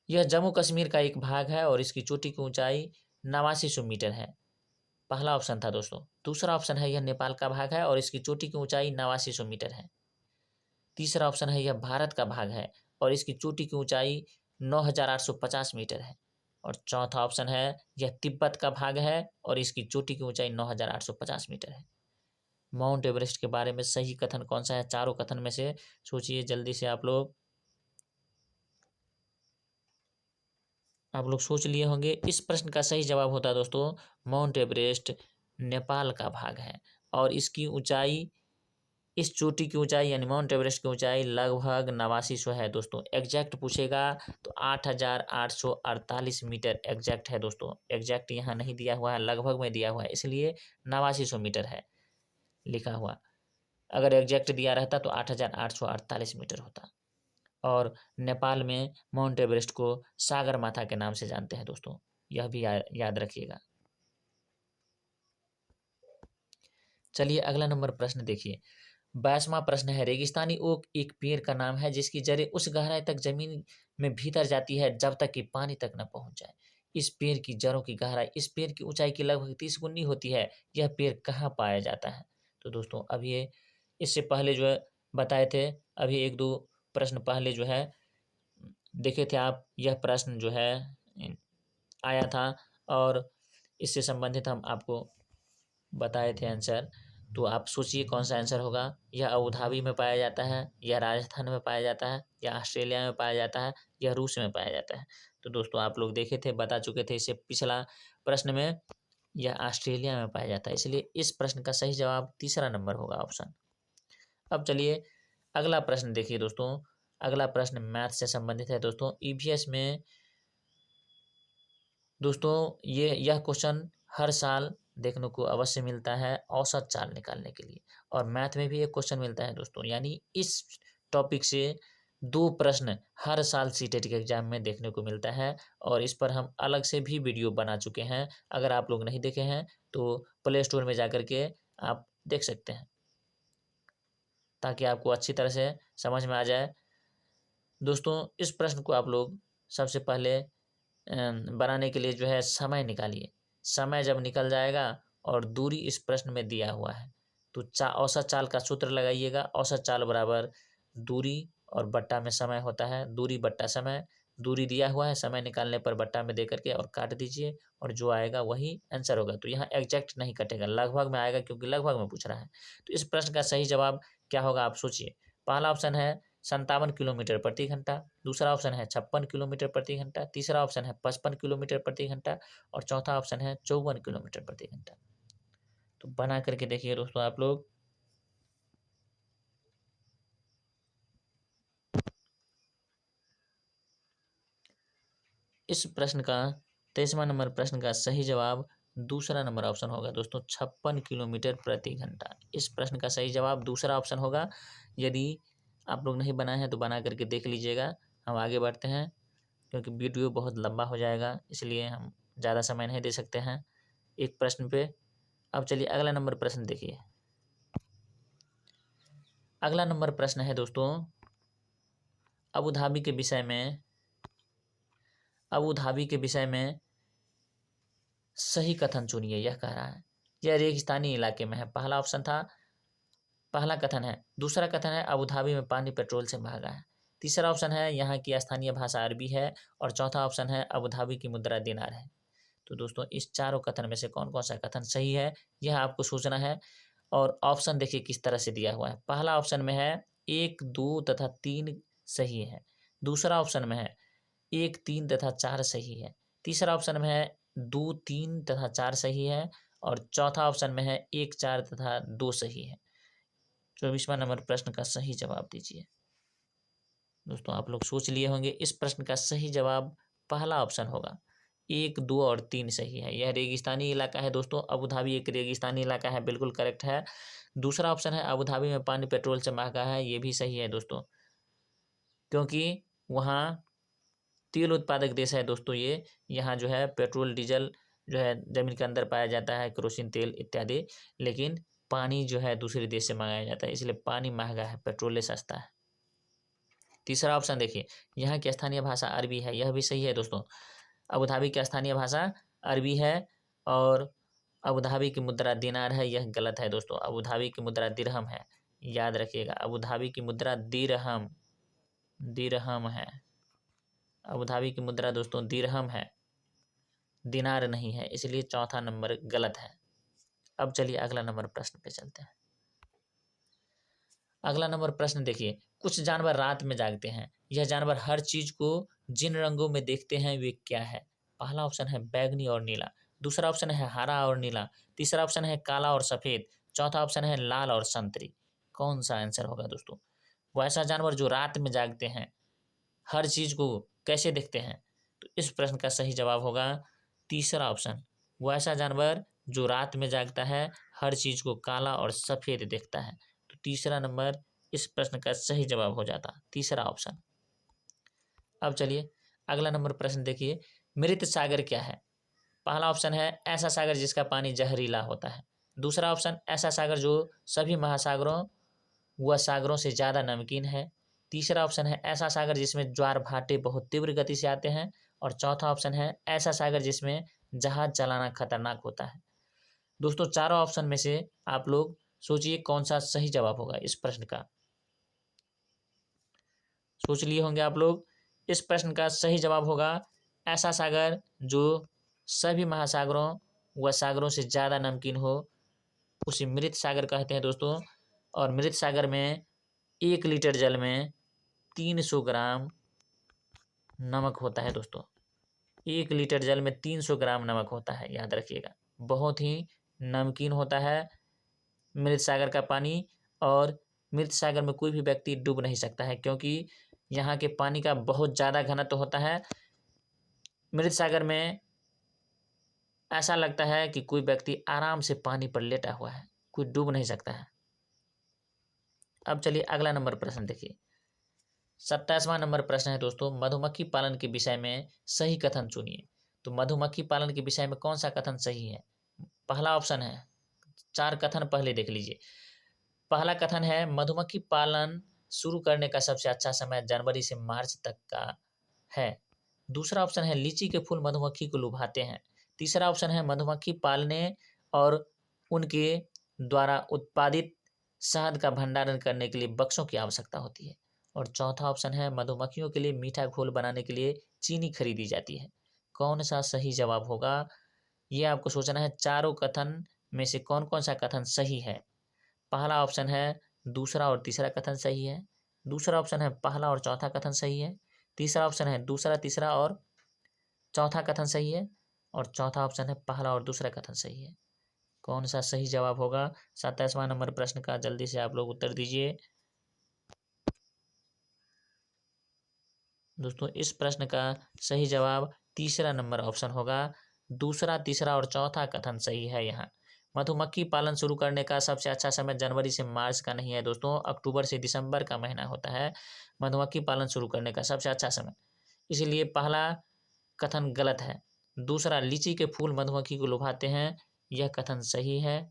यह जम्मू कश्मीर का एक भाग है और इसकी चोटी की ऊंचाई 8900 मीटर है। पहला ऑप्शन था दोस्तों। दूसरा ऑप्शन है यह नेपाल का भाग है और इसकी चोटी की ऊंचाई 8900 मीटर है। तीसरा ऑप्शन है यह भारत का भाग है और इसकी चोटी की ऊंचाई 9850 मीटर है। और चौथा ऑप्शन है यह तिब्बत का भाग है और इसकी चोटी की ऊंचाई 9850 मीटर है। माउंट एवरेस्ट के बारे में सही कथन कौन सा है, चारों कथन में से सोचिए जल्दी से। आप लोग सोच लिए होंगे। इस प्रश्न का सही जवाब होता है दोस्तों, माउंट एवरेस्ट नेपाल का भाग है और इसकी ऊंचाई, इस चोटी की ऊंचाई यानी माउंट एवरेस्ट की ऊंचाई लगभग 8900 है दोस्तों। एग्जैक्ट पूछेगा तो 8848 मीटर एग्जैक्ट है दोस्तों। एग्जैक्ट यहाँ नहीं दिया हुआ है, लगभग में दिया हुआ है, इसलिए 8900 मीटर है लिखा हुआ। अगर एग्जैक्ट दिया रहता तो 8848 मीटर होता। और नेपाल में माउंट एवरेस्ट को सागर माथा के नाम से जानते हैं दोस्तों, यह भी याद रखिएगा। चलिए अगला नंबर प्रश्न देखिए, 22वां प्रश्न है, रेगिस्तानी ओक एक पेड़ का नाम है जिसकी जड़ें उस गहराई तक जमीन में भीतर जाती है जब तक कि पानी तक न पहुंच जाए। इस पेड़ की जड़ों की गहराई इस पेड़ की ऊंचाई की लगभग 30 गुनी होती है। यह पेड़ कहाँ पाया जाता है। तो दोस्तों अब ये इससे पहले जो है बताए थे, अभी 1-2 प्रश्न पहले जो है देखे थे आप, यह प्रश्न जो है आया था और इससे संबंधित हम आपको बताए थे आंसर। तो आप सोचिए कौन सा आंसर होगा। यह अबू धाबी में पाया जाता है, यह राजस्थान में पाया जाता है, या ऑस्ट्रेलिया में पाया जाता है, या रूस में पाया जाता है। तो दोस्तों आप लोग देखे थे, बता चुके थे इससे पिछला प्रश्न में। यह ऑस्ट्रेलिया में पाया जाता है। इसलिए इस प्रश्न का सही जवाब तीसरा नंबर होगा ऑप्शन। अब चलिए अगला प्रश्न देखिए दोस्तों। अगला प्रश्न मैथ से संबंधित है दोस्तों। ईवीएस में दोस्तों यह क्वेश्चन हर साल देखने को अवश्य मिलता है औसत चाल निकालने के लिए, और मैथ में भी एक क्वेश्चन मिलता है दोस्तों। यानी इस टॉपिक से 2 प्रश्न हर साल सीटेट के एग्जाम में देखने को मिलता है, और इस पर हम अलग से भी वीडियो बना चुके हैं। अगर आप लोग नहीं देखे हैं तो प्ले स्टोर में जाकर के आप देख सकते हैं, ताकि आपको अच्छी तरह से समझ में आ जाए। दोस्तों इस प्रश्न को आप लोग सबसे पहले बनाने के लिए जो है समय निकालिए। समय जब निकल जाएगा और दूरी इस प्रश्न में दिया हुआ है तो औसत चाल का सूत्र लगाइएगा। औसत चाल बराबर दूरी और बट्टा में समय होता है। दूरी बट्टा समय, दूरी दिया हुआ है, समय निकालने पर बट्टा में दे करके और काट दीजिए, और जो आएगा वही आंसर होगा। तो यहाँ एग्जैक्ट नहीं कटेगा, लगभग में आएगा, क्योंकि लगभग में पूछ रहा है। तो इस प्रश्न का सही जवाब क्या होगा आप सोचिए। पहला ऑप्शन है 57 किलोमीटर प्रति घंटा, दूसरा ऑप्शन है 56 किलोमीटर प्रति घंटा, तीसरा ऑप्शन है 55 किलोमीटर प्रति घंटा, और चौथा ऑप्शन है 54 किलोमीटर प्रति घंटा। तो बना करके देखिए दोस्तों आप लोग। इस प्रश्न का 23वां नंबर प्रश्न का सही जवाब दूसरा नंबर ऑप्शन होगा दोस्तों, 56 किलोमीटर प्रति घंटा। इस प्रश्न का सही जवाब दूसरा ऑप्शन होगा। यदि आप लोग नहीं बनाए हैं तो बना करके देख लीजिएगा। हम आगे बढ़ते हैं, क्योंकि वीडियो बहुत लंबा हो जाएगा, इसलिए हम ज़्यादा समय नहीं दे सकते हैं एक प्रश्न पे। अब चलिए अगला नंबर प्रश्न देखिए। अगला नंबर प्रश्न है दोस्तों अबू धाबी के विषय में। अबू धाबी के विषय में सही कथन चुनिए, यह कह रहा है। यह रेगिस्तानी इलाके में है, पहला ऑप्शन था, पहला कथन है। दूसरा कथन है अबू धाबी में पानी पेट्रोल से महंगा है। तीसरा ऑप्शन है यहाँ की स्थानीय भाषा अरबी है, और चौथा ऑप्शन है अबू धाबी की मुद्रा दिनार है। तो दोस्तों इस चारों कथन में से कौन कौन सा कथन सही है, यह आपको सोचना है। और ऑप्शन देखिए किस तरह से दिया हुआ है। पहला ऑप्शन में है 1, 2 तथा 3 सही है। दूसरा ऑप्शन में है 1, 3 तथा 4 सही है। तीसरा ऑप्शन में है 2, 3 तथा 4 सही है, और चौथा ऑप्शन में है 1, 4 तथा 2 सही है। 24वां नंबर प्रश्न का सही जवाब दीजिए। दोस्तों आप लोग सोच लिए होंगे, इस प्रश्न का सही जवाब पहला ऑप्शन होगा। 1, 2 और 3 सही है। यह रेगिस्तानी इलाका है दोस्तों, अबू धाबी एक रेगिस्तानी इलाका है, बिल्कुल करेक्ट है। दूसरा ऑप्शन है अबू धाबी में पानी पेट्रोल से महंगा है, ये भी सही है दोस्तों, क्योंकि वहाँ तेल उत्पादक देश है दोस्तों ये। यहाँ जो है पेट्रोल डीजल जो है जमीन के अंदर पाया जाता है, केरोसिन तेल इत्यादि, लेकिन पानी जो है दूसरे देश से मंगाया जाता है, इसलिए पानी महंगा है, पेट्रोल सस्ता है। तीसरा ऑप्शन देखिए, यहाँ की स्थानीय भाषा अरबी है, यह भी सही है दोस्तों। अबू धाबी की स्थानीय भाषा अरबी है, और अबू धाबी की मुद्रा दिनार है, यह गलत है दोस्तों। अबू धाबी की मुद्रा दिरहम है, याद रखिएगा। अबू धाबी की मुद्रा दिरहम दिरहम है। अबू धाबी की मुद्रा दोस्तों दिरहम है, दिनार नहीं है, इसलिए चौथा नंबर गलत है। अब चलिए अगला नंबर प्रश्न पे चलते हैं। अगला नंबर प्रश्न देखिए, कुछ जानवर रात में जागते हैं, यह जानवर हर चीज को जिन रंगों में देखते हैं वे क्या है। पहला ऑप्शन है बैगनी और नीला, दूसरा ऑप्शन है हरा और नीला, तीसरा ऑप्शन है काला और सफेद, चौथा ऑप्शन है लाल और संतरी। कौन सा आंसर होगा दोस्तों। वो ऐसा जानवर जो रात में जागते हैं, हर चीज को कैसे देखते हैं, तो इस प्रश्न का सही जवाब होगा तीसरा ऑप्शन। वो ऐसा जानवर जो रात में जागता है, हर चीज को काला और सफेद देखता है। तो तीसरा नंबर इस प्रश्न का सही जवाब हो जाता, तीसरा ऑप्शन। अब चलिए अगला नंबर प्रश्न देखिए, मृत सागर क्या है। पहला ऑप्शन है ऐसा सागर जिसका पानी जहरीला होता है। दूसरा ऑप्शन ऐसा सागर जो सभी महासागरों व सागरों से ज्यादा नमकीन है। तीसरा ऑप्शन है ऐसा सागर जिसमें ज्वार भाटे बहुत तीव्र गति से आते हैं, और चौथा ऑप्शन है ऐसा सागर जिसमें जहाज चलाना खतरनाक होता है। दोस्तों चारों ऑप्शन में से आप लोग सोचिए कौन सा सही जवाब होगा इस प्रश्न का। सोच लिए होंगे आप लोग। इस प्रश्न का सही जवाब होगा ऐसा सागर जो सभी महासागरों व सागरों से ज्यादा नमकीन हो, उसे मृत सागर कहते हैं दोस्तों। और मृत सागर में 1 लीटर जल में 300 ग्राम नमक होता है दोस्तों। 1 लीटर जल में 300 ग्राम नमक होता है, याद रखिएगा। बहुत ही नमकीन होता है मृत सागर का पानी, और मृत सागर में कोई भी व्यक्ति डूब नहीं सकता है, क्योंकि यहाँ के पानी का बहुत ज़्यादा घनत्व होता है। मृत सागर में ऐसा लगता है कि कोई व्यक्ति आराम से पानी पर लेटा हुआ है, कोई डूब नहीं सकता है। अब चलिए अगला नंबर प्रश्न देखिए। 27वां नंबर प्रश्न है दोस्तों, मधुमक्खी पालन के विषय में सही कथन चुनिए। तो मधुमक्खी पालन के विषय में कौन सा कथन सही है? पहला ऑप्शन है, 4 कथन पहले देख लीजिए। पहला कथन है, मधुमक्खी पालन शुरू करने का सबसे अच्छा समय जनवरी से मार्च तक का है। दूसरा ऑप्शन है, लीची के फूल मधुमक्खी को लुभाते हैं। तीसरा ऑप्शन है, मधुमक्खी पालने और उनके द्वारा उत्पादित शहद का भंडारण करने के लिए बक्सों की आवश्यकता होती है। और चौथा ऑप्शन है, मधुमक्खियों के लिए मीठा घोल बनाने के लिए चीनी खरीदी जाती है। कौन सा सही जवाब होगा, ये आपको सोचना है। चारों कथन में से कौन कौन सा कथन सही है? पहला ऑप्शन है, दूसरा और तीसरा कथन सही है। दूसरा ऑप्शन है, पहला और चौथा कथन सही है। तीसरा ऑप्शन है, दूसरा तीसरा और चौथा कथन सही है। और चौथा ऑप्शन है, पहला और दूसरा कथन सही है। कौन सा सही जवाब होगा 27वां नंबर प्रश्न का? जल्दी से आप लोग उत्तर दीजिए दोस्तों। इस प्रश्न का सही जवाब तीसरा नंबर ऑप्शन होगा। दूसरा तीसरा और चौथा कथन सही है। यहाँ मधुमक्खी पालन शुरू करने का सबसे अच्छा समय जनवरी से मार्च का नहीं है दोस्तों, अक्टूबर से दिसंबर का महीना होता है मधुमक्खी पालन शुरू करने का सबसे अच्छा समय। इसीलिए पहला कथन गलत है। दूसरा, लीची के फूल मधुमक्खी को लुभाते हैं, यह कथन सही है।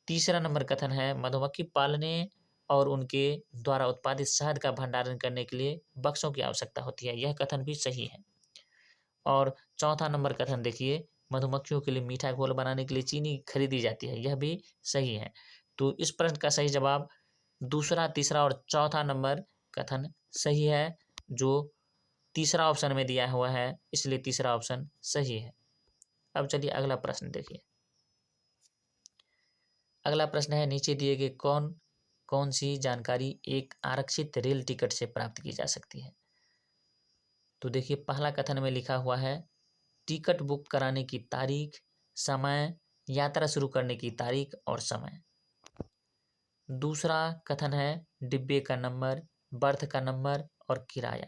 तीसरा नंबर कथन है, मधुमक्खी पालने और उनके द्वारा उत्पादित शहद का भंडारण करने के लिए बक्सों की आवश्यकता होती है, यह कथन भी सही है। और चौथा नंबर कथन देखिए, मधुमक्खियों के लिए मीठा घोल बनाने के लिए चीनी खरीदी जाती है, यह भी सही है। तो इस प्रश्न का सही जवाब दूसरा तीसरा और चौथा नंबर कथन सही है, जो तीसरा ऑप्शन में दिया हुआ है, इसलिए तीसरा ऑप्शन सही है। अब चलिए अगला प्रश्न देखिए। अगला प्रश्न है, नीचे दिए गए कौन कौन सी जानकारी एक आरक्षित रेल टिकट से प्राप्त की जा सकती है? तो देखिए, पहला कथन में लिखा हुआ है, टिकट बुक कराने की तारीख, समय, यात्रा शुरू करने की तारीख और समय। दूसरा कथन है, डिब्बे का नंबर, बर्थ का नंबर और किराया।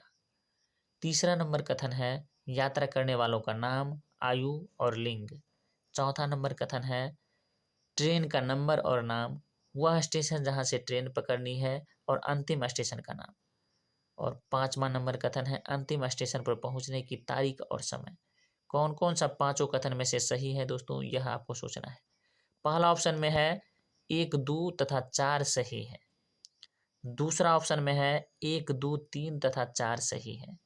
तीसरा नंबर कथन है, यात्रा करने वालों का नाम, आयु और लिंग। चौथा नंबर कथन है, ट्रेन का नंबर और नाम, वह स्टेशन जहां से ट्रेन पकड़नी है और अंतिम स्टेशन का नाम। और पांचवा नंबर कथन है, अंतिम स्टेशन पर पहुंचने की तारीख और समय। कौन कौन सा पांचों कथन में से सही है दोस्तों, यह आपको सोचना है। पहला ऑप्शन में है 1, 2 तथा 4 सही है। दूसरा ऑप्शन में है 1, 2, 3 तथा 4 सही है।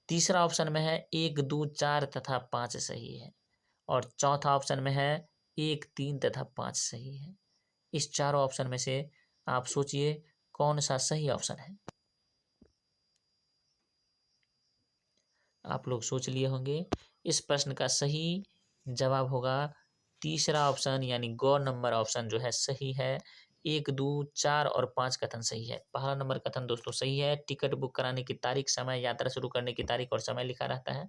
तीसरा ऑप्शन में है 1, 2, 4 तथा 5 सही है। और चौथा ऑप्शन में है 1, 3 तथा 5 सही है। इस चारों ऑप्शन में से आप सोचिए कौन सा सही ऑप्शन है। आप लोग सोच लिए होंगे। इस प्रश्न का सही जवाब होगा तीसरा ऑप्शन, यानी गौ नंबर ऑप्शन जो है सही है। 1, 2, 4 और 5 कथन सही है। पहला नंबर कथन दोस्तों सही है, टिकट बुक कराने की तारीख, समय, यात्रा शुरू करने की तारीख और समय लिखा रहता है।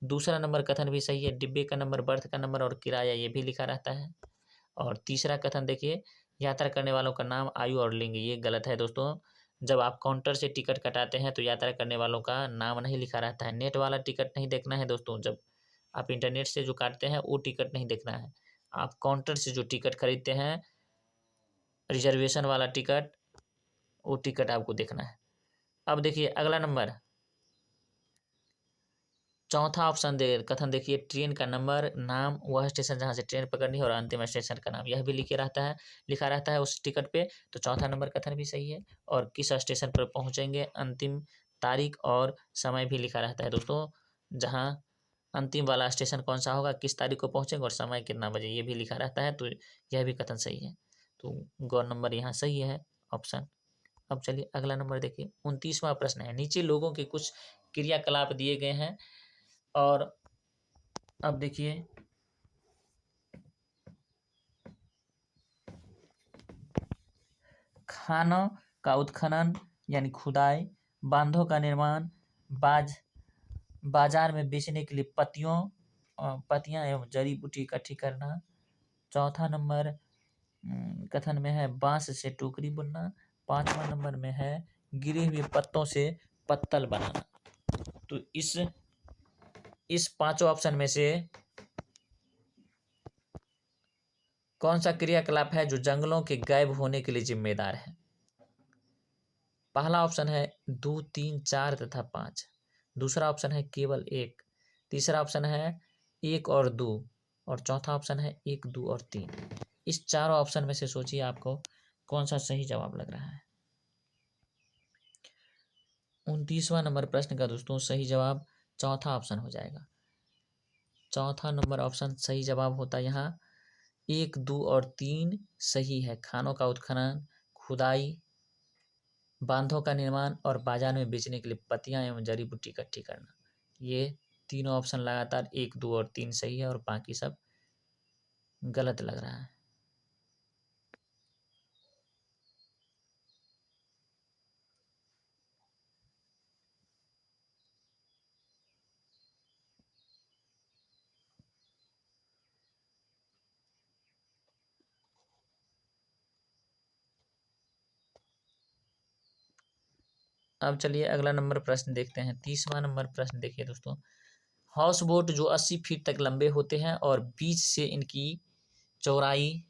दूसरा नंबर कथन भी सही है, डिब्बे का नंबर, बर्थ का नंबर और किराया, ये भी लिखा रहता है। और तीसरा कथन देखिए, यात्रा करने वालों का नाम, आयु और लिंग, ये गलत है दोस्तों। जब आप काउंटर से टिकट कटाते हैं तो यात्रा करने वालों का नाम नहीं लिखा रहता है। नेट वाला टिकट नहीं देखना है दोस्तों, जब आप इंटरनेट से जो काटते हैं वो टिकट नहीं देखना है। आप काउंटर से जो टिकट खरीदते हैं, रिजर्वेशन वाला टिकट, वो टिकट आपको देखना है। अब देखिए अगला नंबर, चौथा ऑप्शन दे कथन देखिए, ट्रेन का नंबर, नाम, वह स्टेशन जहाँ से ट्रेन पकड़नी है और अंतिम स्टेशन का नाम, यह भी लिखा रहता है उस टिकट पे। तो चौथा नंबर कथन भी सही है। और किस स्टेशन पर पहुंचेंगे, अंतिम तारीख और समय भी लिखा रहता है दोस्तों। जहाँ अंतिम वाला स्टेशन कौन सा होगा, किस तारीख को पहुंचेंगे और समय कितना बजे, ये भी लिखा रहता है। तो यह भी कथन सही है। तो गौ नंबर यहाँ सही है ऑप्शन। अब चलिए अगला नंबर देखिए। 29वां प्रश्न है, नीचे लोगों के कुछ क्रियाकलाप दिए गए हैं और अब देखिए, खानों का उत्खनन यानी खुदाई, बांधों का निर्माण, बाजार में बेचने के लिए पत्तियों पत्तियां एवं जड़ी बूटी इकट्ठी करना। चौथा नंबर कथन में है बांस से टोकरी बुनना। 5वां नंबर में है गिरे हुए पत्तों से पत्तल बनाना। तो इस पांचों ऑप्शन में से कौन सा क्रियाकलाप है जो जंगलों के गायब होने के लिए जिम्मेदार है? पहला ऑप्शन है 2, 3, 4 तथा 5। दूसरा ऑप्शन है केवल 1। तीसरा ऑप्शन है 1 और 2 और चौथा ऑप्शन है 1, 2 और 3। इस चारों ऑप्शन में से सोचिए आपको कौन सा सही जवाब लग रहा है। 29वां नंबर प्रश्न का दोस्तों सही जवाब चौथा ऑप्शन हो जाएगा। चौथा नंबर ऑप्शन सही जवाब होता है यहाँ। 1, 2 और 3 सही है। खानों का उत्खनन, खुदाई, बांधों का निर्माण और बाजार में बेचने के लिए पत्तियां एवं जड़ी बूटी इकट्ठी करना। ये तीनों ऑप्शन लगातार 1, 2 और 3 सही है और बाकी सब गलत लग रहा है। अब चलिए अगला नंबर प्रश्न देखते हैं। 30वां नंबर प्रश्न देखिए दोस्तों। हाउस बोट जो 80 फीट तक लंबे होते हैं और चौड़ाई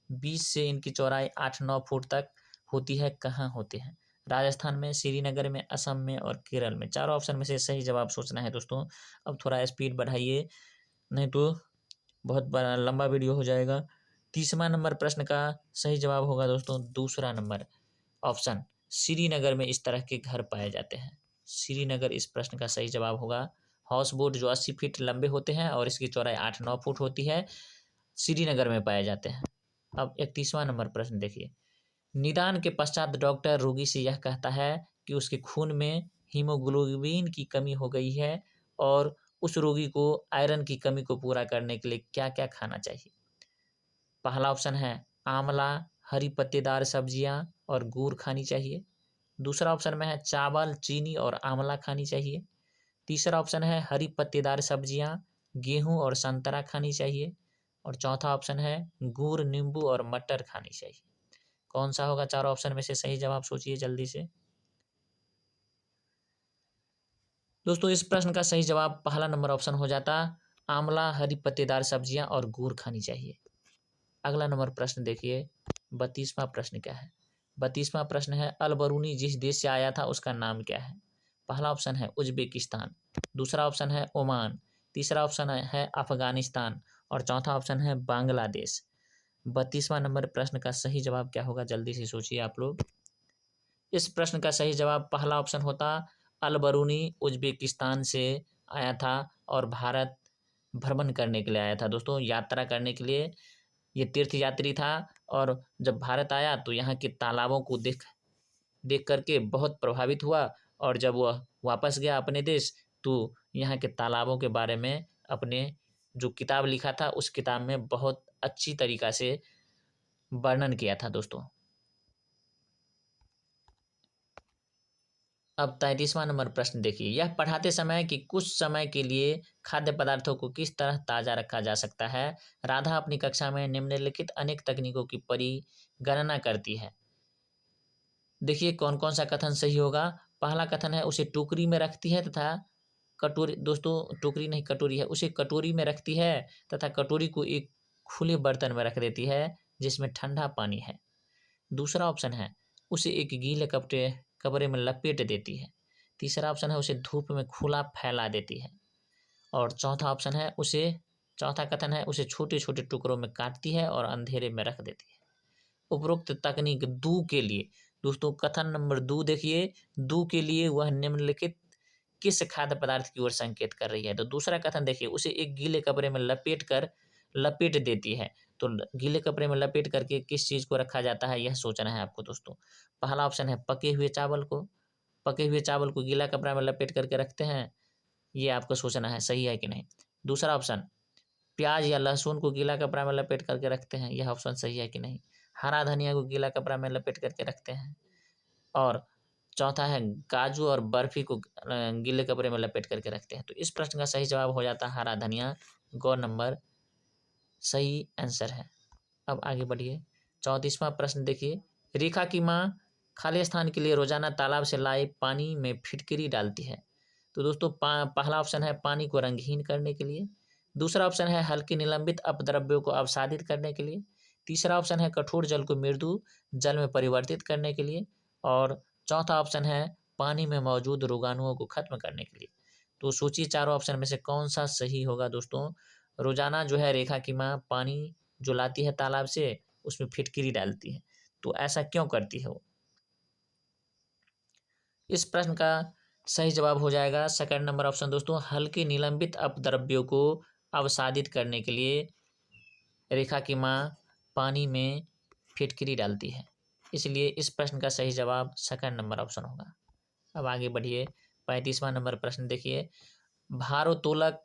बीच से इनकी चौड़ाई 8-9 फुट तक होती है, कहाँ होते हैं? राजस्थान में, श्रीनगर में, असम में और केरल में। चारों ऑप्शन में से सही जवाब सोचना है दोस्तों। अब थोड़ा स्पीड बढ़ाइए, नहीं तो बहुत बड़ा लंबा वीडियो हो जाएगा। 30वां नंबर प्रश्न का सही जवाब होगा दोस्तों दूसरा नंबर ऑप्शन, श्रीनगर में इस तरह के घर पाए जाते हैं। श्रीनगर इस प्रश्न का सही जवाब होगा। हाउस बोट जो 80 फीट लंबे होते हैं और इसकी चौड़ाई 8-9 फुट होती है, श्रीनगर में पाए जाते हैं। अब 31वां नंबर प्रश्न देखिए। निदान के पश्चात डॉक्टर रोगी से यह कहता है कि उसके खून में हीमोग्लोबिन की कमी हो गई है और उस रोगी को आयरन की कमी को पूरा करने के लिए क्या क्या खाना चाहिए? पहला ऑप्शन है आंवला, हरी पत्तेदार सब्जियां और गुड़ खानी चाहिए। दूसरा ऑप्शन में है चावल, चीनी और आंवला खानी चाहिए। तीसरा ऑप्शन है हरी पत्तेदार सब्जियां, गेहूं और संतरा खानी चाहिए। और चौथा ऑप्शन है गुड़, नींबू और मटर खानी चाहिए। कौन सा होगा चारों ऑप्शन में से सही जवाब? सोचिए जल्दी से दोस्तों। इस प्रश्न का सही जवाब पहला नंबर ऑप्शन हो जाता, आंवला, हरी पत्तेदार सब्जियां और गुड़ खानी चाहिए। अगला नंबर प्रश्न देखिए। 32वां प्रश्न क्या है? 32वां प्रश्न है अल-बरूनी जिस देश से आया था उसका नाम क्या है? पहला ऑप्शन है उज्बेकिस्तान, दूसरा ऑप्शन है ओमान, तीसरा ऑप्शन है अफगानिस्तान और चौथा ऑप्शन है बांग्लादेश। 32वां नंबर प्रश्न का सही जवाब क्या होगा? जल्दी से सोचिए आप लोग। इस प्रश्न का सही जवाब पहला ऑप्शन होता, अल-बरूनी उज्बेकिस्तान से आया था और भारत भ्रमण करने के लिए आया था दोस्तों, यात्रा करने के लिए। ये तीर्थ यात्री था और जब भारत आया तो यहाँ के तालाबों को देख देख करके बहुत प्रभावित हुआ और जब वह वापस गया अपने देश तो यहाँ के तालाबों के बारे में अपने जो किताब लिखा था उस किताब में बहुत अच्छी तरीका से वर्णन किया था दोस्तों। अब 33वां नंबर प्रश्न देखिए। यह पढ़ाते समय कि कुछ समय के लिए खाद्य पदार्थों को किस तरह ताज़ा रखा जा सकता है? राधा अपनी कक्षा में निम्नलिखित अनेक तकनीकों की परिगणना करती है। देखिए कौन कौन सा कथन सही होगा। पहला कथन है उसे टोकरी में रखती है तथा कटोरी, दोस्तों टोकरी नहीं कटोरी है, उसे कटोरी में रखती है तथा कटोरी को एक खुले बर्तन में रख देती है जिसमें ठंडा पानी है। दूसरा ऑप्शन है उसे एक गीले कपड़े में लपेट देती है। तीसरा ऑप्शन है उसे धूप में खुला फैला देती है। और चौथा कथन है उसे छोटे छोटे टुकड़ों में काटती है और अंधेरे में रख देती है। उपरोक्त तकनीक दू के लिए दोस्तों, कथन नंबर 2 देखिए, दू के लिए वह निम्नलिखित किस खाद्य पदार्थ की ओर संकेत कर रही है? तो दूसरा कथन देखिए, उसे एक गीले कपड़े में लपेट देती है। तो गीले कपड़े में लपेट करके किस चीज को रखा जाता है, यह सोचना है आपको दोस्तों। पहला ऑप्शन है पके हुए चावल को गीला कपड़ा में लपेट करके रखते हैं, ये आपको सोचना है सही है कि नहीं। दूसरा ऑप्शन, प्याज या लहसुन को गीला कपड़ा में लपेट करके रखते हैं, यह ऑप्शन सही है कि नहीं। हरा धनिया को गीला कपड़ा में लपेट करके रखते हैं। और चौथा है काजू और बर्फी को गीले कपड़े में लपेट करके रखते हैं। तो इस प्रश्न का सही जवाब हो जाता है हरा धनिया। गौ नंबर सही आंसर है। अब आगे बढ़िए। 34वां प्रश्न देखिए। रेखा की माँ खाली स्थान के लिए रोजाना तालाब से लाए पानी में फिटकरी डालती है। तो दोस्तों पहला ऑप्शन है पानी को रंगहीन करने के लिए, दूसरा ऑप्शन है हल्के निलंबित अपद्रव्यों को अवसादित करने के लिए, तीसरा ऑप्शन है कठोर जल को मृदु जल में परिवर्तित करने के लिए, और चौथा ऑप्शन है पानी में मौजूद रोगाणुओं को खत्म करने के लिए। तो सोचिए चारों ऑप्शन में से कौन सा सही होगा दोस्तों। रोजाना जो है रेखा की माँ पानी जो लाती है तालाब से उसमें फिटकिरी डालती है, तो ऐसा क्यों करती है वो। इस प्रश्न का सही जवाब हो जाएगा सेकंड नंबर ऑप्शन दोस्तों, हल्के निलंबित अपद्रव्यों को अवसादित करने के लिए रेखा की माँ पानी में फिटकिरी डालती है, इसलिए इस प्रश्न का सही जवाब सेकंड नंबर ऑप्शन होगा। अब आगे बढ़िए। 35वां नंबर प्रश्न देखिए। भारोत्तोलक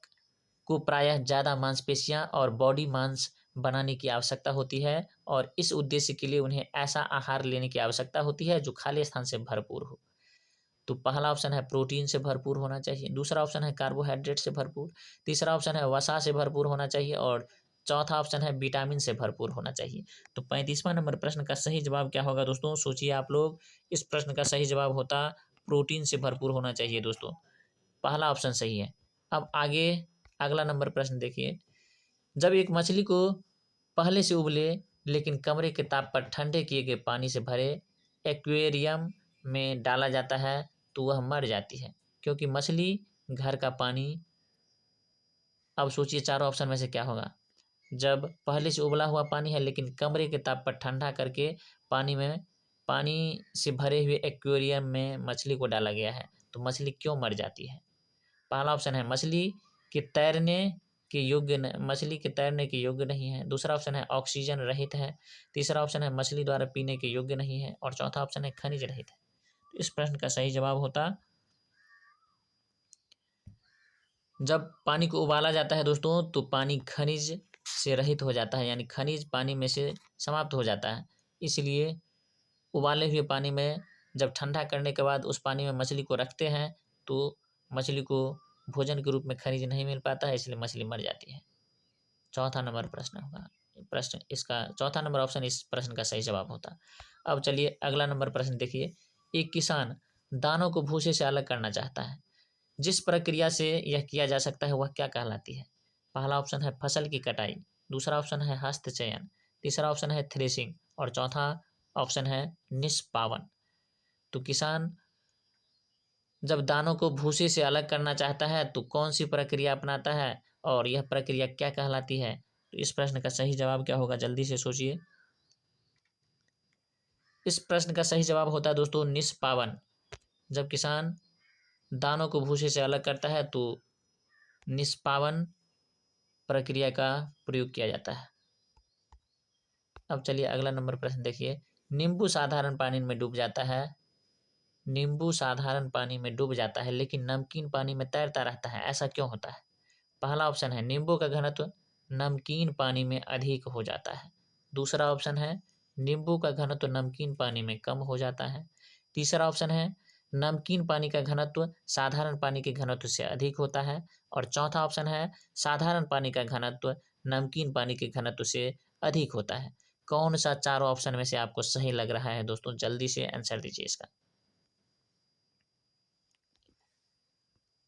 को प्रायः ज़्यादा मांसपेशियां और बॉडी मांस बनाने की आवश्यकता होती है और इस उद्देश्य के लिए उन्हें ऐसा आहार लेने की आवश्यकता होती है जो खाली स्थान से भरपूर हो। तो पहला ऑप्शन है प्रोटीन से भरपूर होना चाहिए, दूसरा ऑप्शन है कार्बोहाइड्रेट से भरपूर, तीसरा ऑप्शन है वसा से भरपूर होना चाहिए, और चौथा ऑप्शन है विटामिन से भरपूर होना चाहिए। तो 35वां नंबर प्रश्न का सही जवाब क्या होगा दोस्तों, सोचिए आप लोग। इस प्रश्न का सही जवाब होता प्रोटीन से भरपूर होना चाहिए दोस्तों, पहला ऑप्शन सही है। अब आगे अगला नंबर प्रश्न देखिए। जब एक मछली को पहले से उबले लेकिन कमरे के ताप पर ठंडे किए गए पानी से भरे एक्वेरियम में डाला जाता है तो वह मर जाती है, क्योंकि मछली घर का पानी। अब सोचिए चारों ऑप्शन में से क्या होगा। जब पहले से उबला हुआ पानी है लेकिन कमरे के ताप पर ठंडा करके पानी से भरे हुए एक्वेरियम में मछली को डाला गया है, तो मछली क्यों मर जाती है। पहला ऑप्शन है मछली के तैरने के योग्य नहीं है, दूसरा ऑप्शन है ऑक्सीजन रहित है, तीसरा ऑप्शन है मछली द्वारा पीने के योग्य नहीं है, और चौथा ऑप्शन है खनिज रहित है। तो इस प्रश्न का सही जवाब होता जब पानी को उबाला जाता है दोस्तों तो पानी खनिज से रहित हो जाता है, यानी खनिज पानी में से समाप्त हो जाता है, इसलिए उबाले हुए पानी में जब ठंडा करने के बाद उस पानी में मछली को रखते हैं तो मछली को भोजन के रूप में खनिज नहीं मिल पाता है, इसलिए मछली मर जाती है। चौथा नंबर प्रश्न होगा इसका चौथा नंबर ऑप्शन इस प्रश्न का सही जवाब होता। अब चलिए अगला नंबर प्रश्न देखिए। एक किसान दानों को भूसे से अलग करना चाहता है, जिस प्रक्रिया से यह किया जा सकता है वह क्या कहलाती है। पहला ऑप्शन है फसल की कटाई, दूसरा ऑप्शन है हस्त चयन, तीसरा ऑप्शन है थ्रेसिंग, और चौथा ऑप्शन है निष्पावन। तो किसान जब दानों को भूसे से अलग करना चाहता है तो कौन सी प्रक्रिया अपनाता है और यह प्रक्रिया क्या कहलाती है। तो इस प्रश्न का सही जवाब क्या होगा, जल्दी से सोचिए। इस प्रश्न का सही जवाब होता है दोस्तों निष्पावन। जब किसान दानों को भूसे से अलग करता है तो निष्पावन प्रक्रिया का प्रयोग किया जाता है। अब चलिए अगला नंबर प्रश्न देखिए। नींबू साधारण पानी में डूब जाता है लेकिन नमकीन पानी में तैरता रहता है, ऐसा क्यों होता है। पहला ऑप्शन है नींबू का घनत्व नमकीन पानी में अधिक हो जाता है, दूसरा ऑप्शन है नींबू का घनत्व नमकीन पानी में कम हो जाता है, तीसरा ऑप्शन है नमकीन पानी का घनत्व साधारण पानी के घनत्व से अधिक होता है, और चौथा ऑप्शन है साधारण पानी का घनत्व नमकीन पानी के घनत्व से अधिक होता है। कौन सा चारों ऑप्शन में से आपको सही लग रहा है दोस्तों, जल्दी से आंसर दीजिए इसका।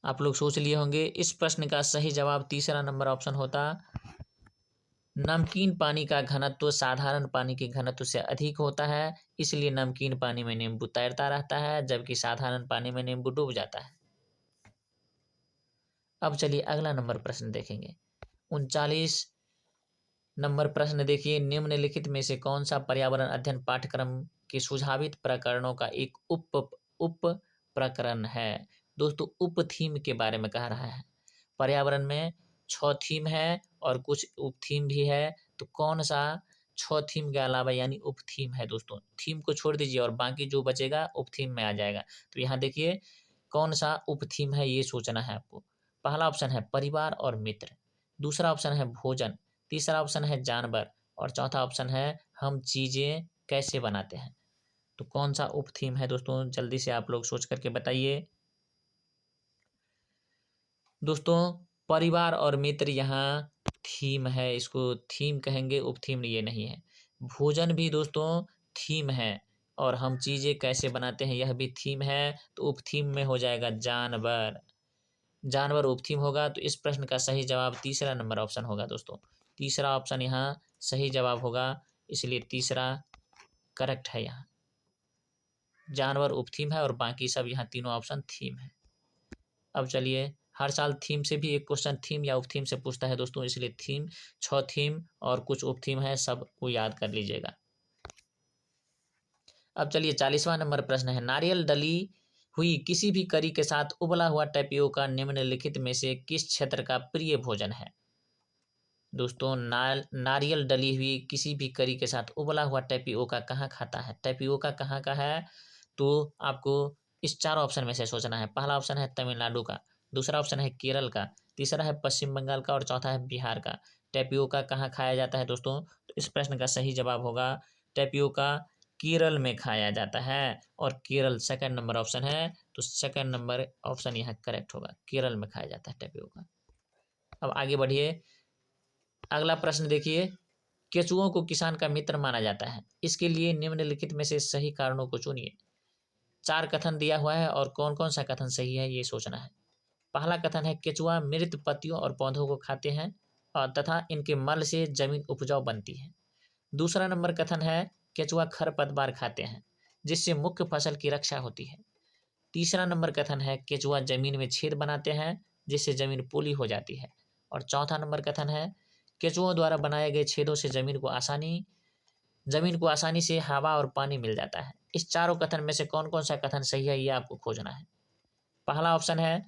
आप लोग सोच लिए होंगे। इस प्रश्न का सही जवाब तीसरा नंबर ऑप्शन होता नमकीन पानी का घनत्व साधारण पानी के घनत्व से अधिक होता है, इसलिए नमकीन पानी में नींबू तैरता रहता है जबकि साधारण पानी में नींबू डूब जाता है। अब चलिए अगला नंबर प्रश्न देखेंगे। 39 नंबर प्रश्न देखिए। निम्नलिखित में से कौन सा पर्यावरण अध्ययन पाठ्यक्रम के सुझावित प्रकरणों का एक उप प्रकरण है। दोस्तों उप थीम के बारे में कह रहा है। पर्यावरण में 6 थीम है और कुछ उप थीम भी है, तो कौन सा 6 थीम के अलावा यानी उप थीम है दोस्तों। थीम को छोड़ दीजिए और बाकी जो बचेगा उप थीम में आ जाएगा। तो यहाँ देखिए कौन सा उप थीम है ये सोचना है आपको। पहला ऑप्शन है परिवार और मित्र, दूसरा ऑप्शन है भोजन, तीसरा ऑप्शन है जानवर, और चौथा ऑप्शन है हम चीजें कैसे बनाते हैं। तो कौन सा उप थीम है दोस्तों, जल्दी से आप लोग सोच करके बताइए। दोस्तों परिवार और मित्र यहाँ थीम है, इसको थीम कहेंगे, उप थीम ये नहीं है। भोजन भी दोस्तों थीम है, और हम चीज़ें कैसे बनाते हैं यह भी थीम है, तो उप थीम में हो जाएगा जानवर। जानवर उप थीम होगा, तो इस प्रश्न का सही जवाब तीसरा नंबर ऑप्शन होगा दोस्तों। तीसरा ऑप्शन यहाँ सही जवाब होगा, इसलिए तीसरा करेक्ट है। यहाँ जानवर उप थीम है और बाकी सब यहाँ तीनों ऑप्शन थीम है। अब चलिए, हर साल थीम से भी एक क्वेश्चन थीम या उप थीम से पूछता है दोस्तों, इसलिए थीम 6 थीम और कुछ उप थीम है, सबको याद कर लीजिएगा। अब चलिए 40वां नंबर प्रश्न है, नारियल डली हुई किसी भी करी के साथ उबला हुआ टैपियोका निम्नलिखित में से किस क्षेत्र का प्रिय भोजन है। दोस्तों नारियल डली हुई किसी भी करी के साथ उबला हुआ टैपियोका कहाँ खाता है, टैपियोका कहाँ का है, तो आपको इस चारों ऑप्शन में से सोचना है। पहला ऑप्शन है तमिलनाडु का, दूसरा ऑप्शन है केरल का, तीसरा है पश्चिम बंगाल का और चौथा है बिहार का। टैपियोका कहाँ खाया जाता है दोस्तों, तो इस प्रश्न का सही जवाब होगा टैपियोका केरल में खाया जाता है, और केरल सेकंड नंबर ऑप्शन है, तो सेकंड नंबर ऑप्शन यहाँ करेक्ट होगा, केरल में खाया जाता है टैपियोका। अब आगे बढ़िए, अगला प्रश्न देखिए, केचुओं को किसान का मित्र माना जाता है, इसके लिए निम्नलिखित में से सही कारणों को चुनिए। 4 कथन दिया हुआ है और कौन कौन सा कथन सही है ये सोचना है। पहला कथन है केचुआ मृत पत्तियों और पौधों को खाते हैं और तथा इनके मल से जमीन उपजाऊ बनती है। दूसरा नंबर कथन है केचुआ खरपतवार खाते हैं जिससे मुख्य फसल की रक्षा होती है। तीसरा नंबर कथन है केचुआ जमीन में छेद बनाते हैं जिससे जमीन पोली हो जाती है। और चौथा नंबर कथन है केचुओं द्वारा बनाए गए छेदों से जमीन को आसानी से हवा और पानी मिल जाता है। इस चारों कथन में से कौन कौन सा कथन सही है ये आपको खोजना है। पहला ऑप्शन है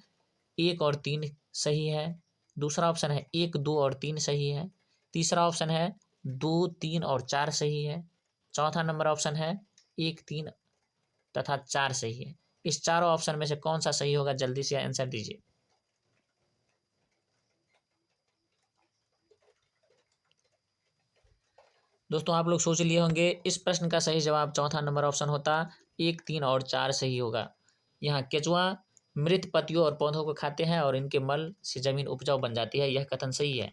1 और 3 सही है, दूसरा ऑप्शन है 1, 2 और 3 सही है, तीसरा ऑप्शन है 2, 3 और 4 सही है, चौथा नंबर ऑप्शन है 1, 3 तथा 4 सही है। इस चारों ऑप्शन में से कौन सा सही होगा, जल्दी से आंसर दीजिए। दोस्तों आप लोग सोच लिए होंगे, इस प्रश्न का सही जवाब चौथा नंबर ऑप्शन होता, 1, 3 और 4 सही होगा। यहाँ केचुआ मृत पत्तियों और पौधों को खाते हैं और इनके मल से जमीन उपजाऊ बन जाती है, यह कथन सही है।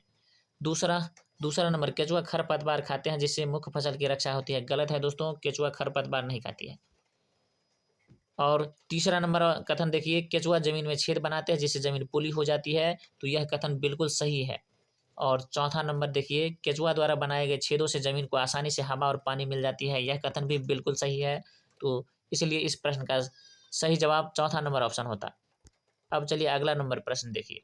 दूसरा दूसरा नंबर केचुआ खरपतवार खाते हैं जिससे मुख्य फसल की रक्षा होती है, गलत है दोस्तों, केचुआ खरपतवार नहीं खाती है। और तीसरा नंबर कथन देखिए, केचुआ जमीन में छेद बनाते हैं जिससे जमीन पोली हो जाती है, तो यह कथन बिल्कुल सही है। और चौथा नंबर देखिए, केचुआ द्वारा बनाए गए छेदों से जमीन को आसानी से हवा और पानी मिल जाती है, यह कथन भी बिल्कुल सही है। तो इसलिए इस प्रश्न का सही जवाब चौथा नंबर ऑप्शन होता। अब चलिए अगला नंबर प्रश्न देखिए।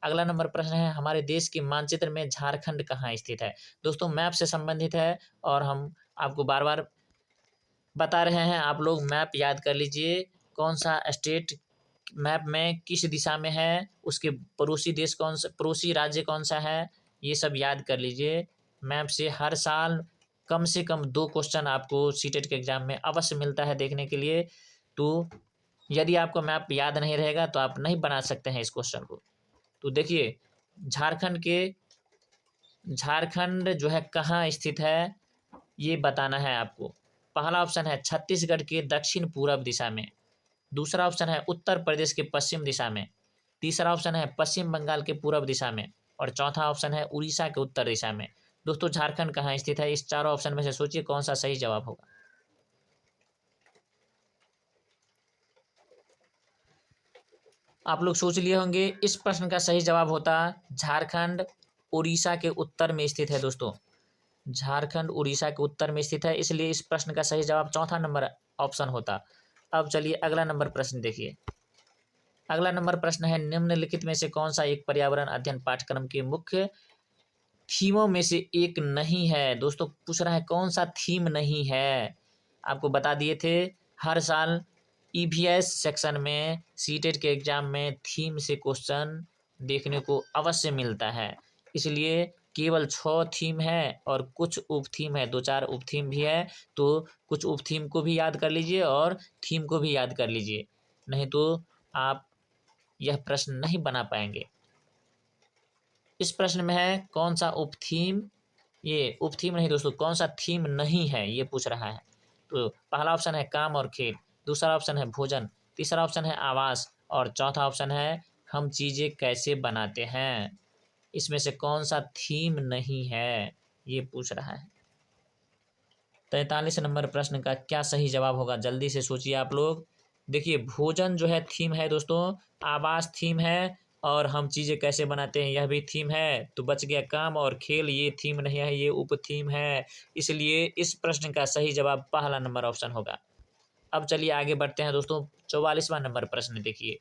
अगला नंबर प्रश्न है, हमारे देश के मानचित्र में झारखंड कहाँ स्थित है। दोस्तों मैप से संबंधित है और हम आपको बार बार बता रहे हैं, आप लोग मैप याद कर लीजिए, कौन सा स्टेट मैप में किस दिशा में है, उसके पड़ोसी देश कौन सा, पड़ोसी राज्य कौन सा है, ये सब याद कर लीजिए। मैप से हर साल कम से कम 2 क्वेश्चन आपको सीटेट के एग्जाम में अवश्य मिलता है देखने के लिए। तो यदि आपको मैप याद नहीं रहेगा तो आप नहीं बना सकते हैं इस क्वेश्चन को। तो देखिए, झारखंड जो है कहाँ स्थित है ये बताना है आपको। पहला ऑप्शन है छत्तीसगढ़ के दक्षिण पूर्व दिशा में, दूसरा ऑप्शन है उत्तर प्रदेश के पश्चिम दिशा में, तीसरा ऑप्शन है पश्चिम बंगाल के पूर्व दिशा में, और चौथा ऑप्शन है उड़ीसा के उत्तर दिशा में। दोस्तों झारखंड कहाँ स्थित है, इस चारों ऑप्शन में से सोचिए कौन सा सही जवाब होगा। आप लोग सोच लिए होंगे, इस प्रश्न का सही जवाब होता झारखंड उड़ीसा के उत्तर में स्थित है दोस्तों। झारखंड उड़ीसा के उत्तर में स्थित है, इसलिए इस प्रश्न का सही जवाब चौथा नंबर ऑप्शन होता। अब चलिए अगला नंबर प्रश्न देखिए। अगला नंबर प्रश्न है, निम्नलिखित में से कौन सा एक पर्यावरण अध्ययन पाठ्यक्रम के मुख्य थीमों में से एक नहीं है। दोस्तों पूछ रहा है कौन सा थीम नहीं है, आपको बता दिए थे हर साल ईवीएस सेक्शन में सीटेट के एग्जाम में थीम से क्वेश्चन देखने को अवश्य मिलता है, इसलिए केवल 6 थीम है और कुछ उप थीम है, 2-4 उप थीम भी है, तो कुछ उप थीम को भी याद कर लीजिए और थीम को भी याद कर लीजिए, नहीं तो आप यह प्रश्न नहीं बना पाएंगे। इस प्रश्न में है कौन सा उप थीम, ये उप थीम नहीं दोस्तों, कौन सा थीम नहीं है ये पूछ रहा है। तो पहला ऑप्शन है काम और खेल, दूसरा ऑप्शन है भोजन, तीसरा ऑप्शन है आवास और चौथा ऑप्शन है हम चीज़ें कैसे बनाते हैं। इसमें से कौन सा थीम नहीं है, ये पूछ रहा है। 43 नंबर प्रश्न का क्या सही जवाब होगा, जल्दी से सोचिए आप लोग। देखिए भोजन जो है थीम है दोस्तों, आवास थीम है और हम चीज़ें कैसे बनाते हैं यह भी थीम है। तो बच गया काम और खेल, ये थीम नहीं है, ये उप थीम है। इसलिए इस प्रश्न का सही जवाब पहला नंबर ऑप्शन होगा। अब चलिए आगे बढ़ते हैं दोस्तों। 44वां नंबर प्रश्न देखिए।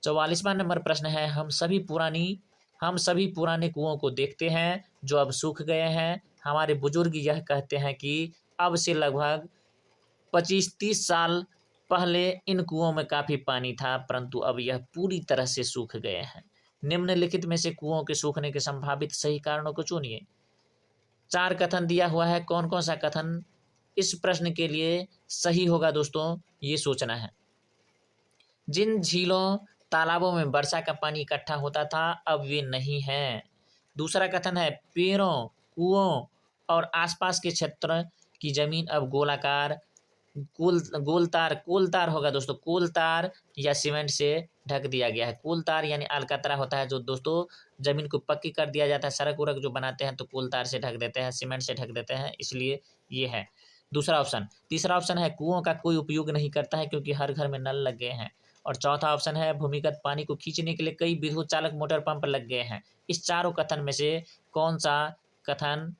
44वां नंबर प्रश्न है हम सभी पुराने कुओं को देखते हैं जो अब सूख गए हैं। हमारे बुजुर्ग यह कहते हैं कि अब से लगभग 25-30 साल पहले इन कुओं में काफ़ी पानी था, परंतु अब यह पूरी तरह से सूख गए हैं। निम्नलिखित में से कुओं के सूखने के संभावित सही कारणों को चुनिए। 4 कथन दिया हुआ है, कौन कौन सा कथन इस प्रश्न के लिए सही होगा दोस्तों, ये सोचना है। जिन झीलों तालाबों में वर्षा का पानी इकट्ठा होता था अब वे नहीं हैं। दूसरा कथन है पेड़ों, कुओं और आसपास के क्षेत्र की जमीन अब गोलाकार कोलतार होगा दोस्तों, कोलतार या सीमेंट से ढक दिया गया है। कोलतार यानी अलकतरा होता है जो दोस्तों जमीन को पक्की कर दिया जाता है, सड़क उड़क जो बनाते हैं तो कोलतार से ढक देते हैं, सीमेंट से ढक देते हैं, इसलिए ये है दूसरा ऑप्शन। तीसरा ऑप्शन है कुओं का कोई उपयोग नहीं करता है क्योंकि हर घर में नल लग गए हैं। और चौथा ऑप्शन है भूमिगत पानी को खींचने के लिए कई विद्युत चालक मोटर पंप लग गए हैं। इस चारों कथन में से कौन सा कथन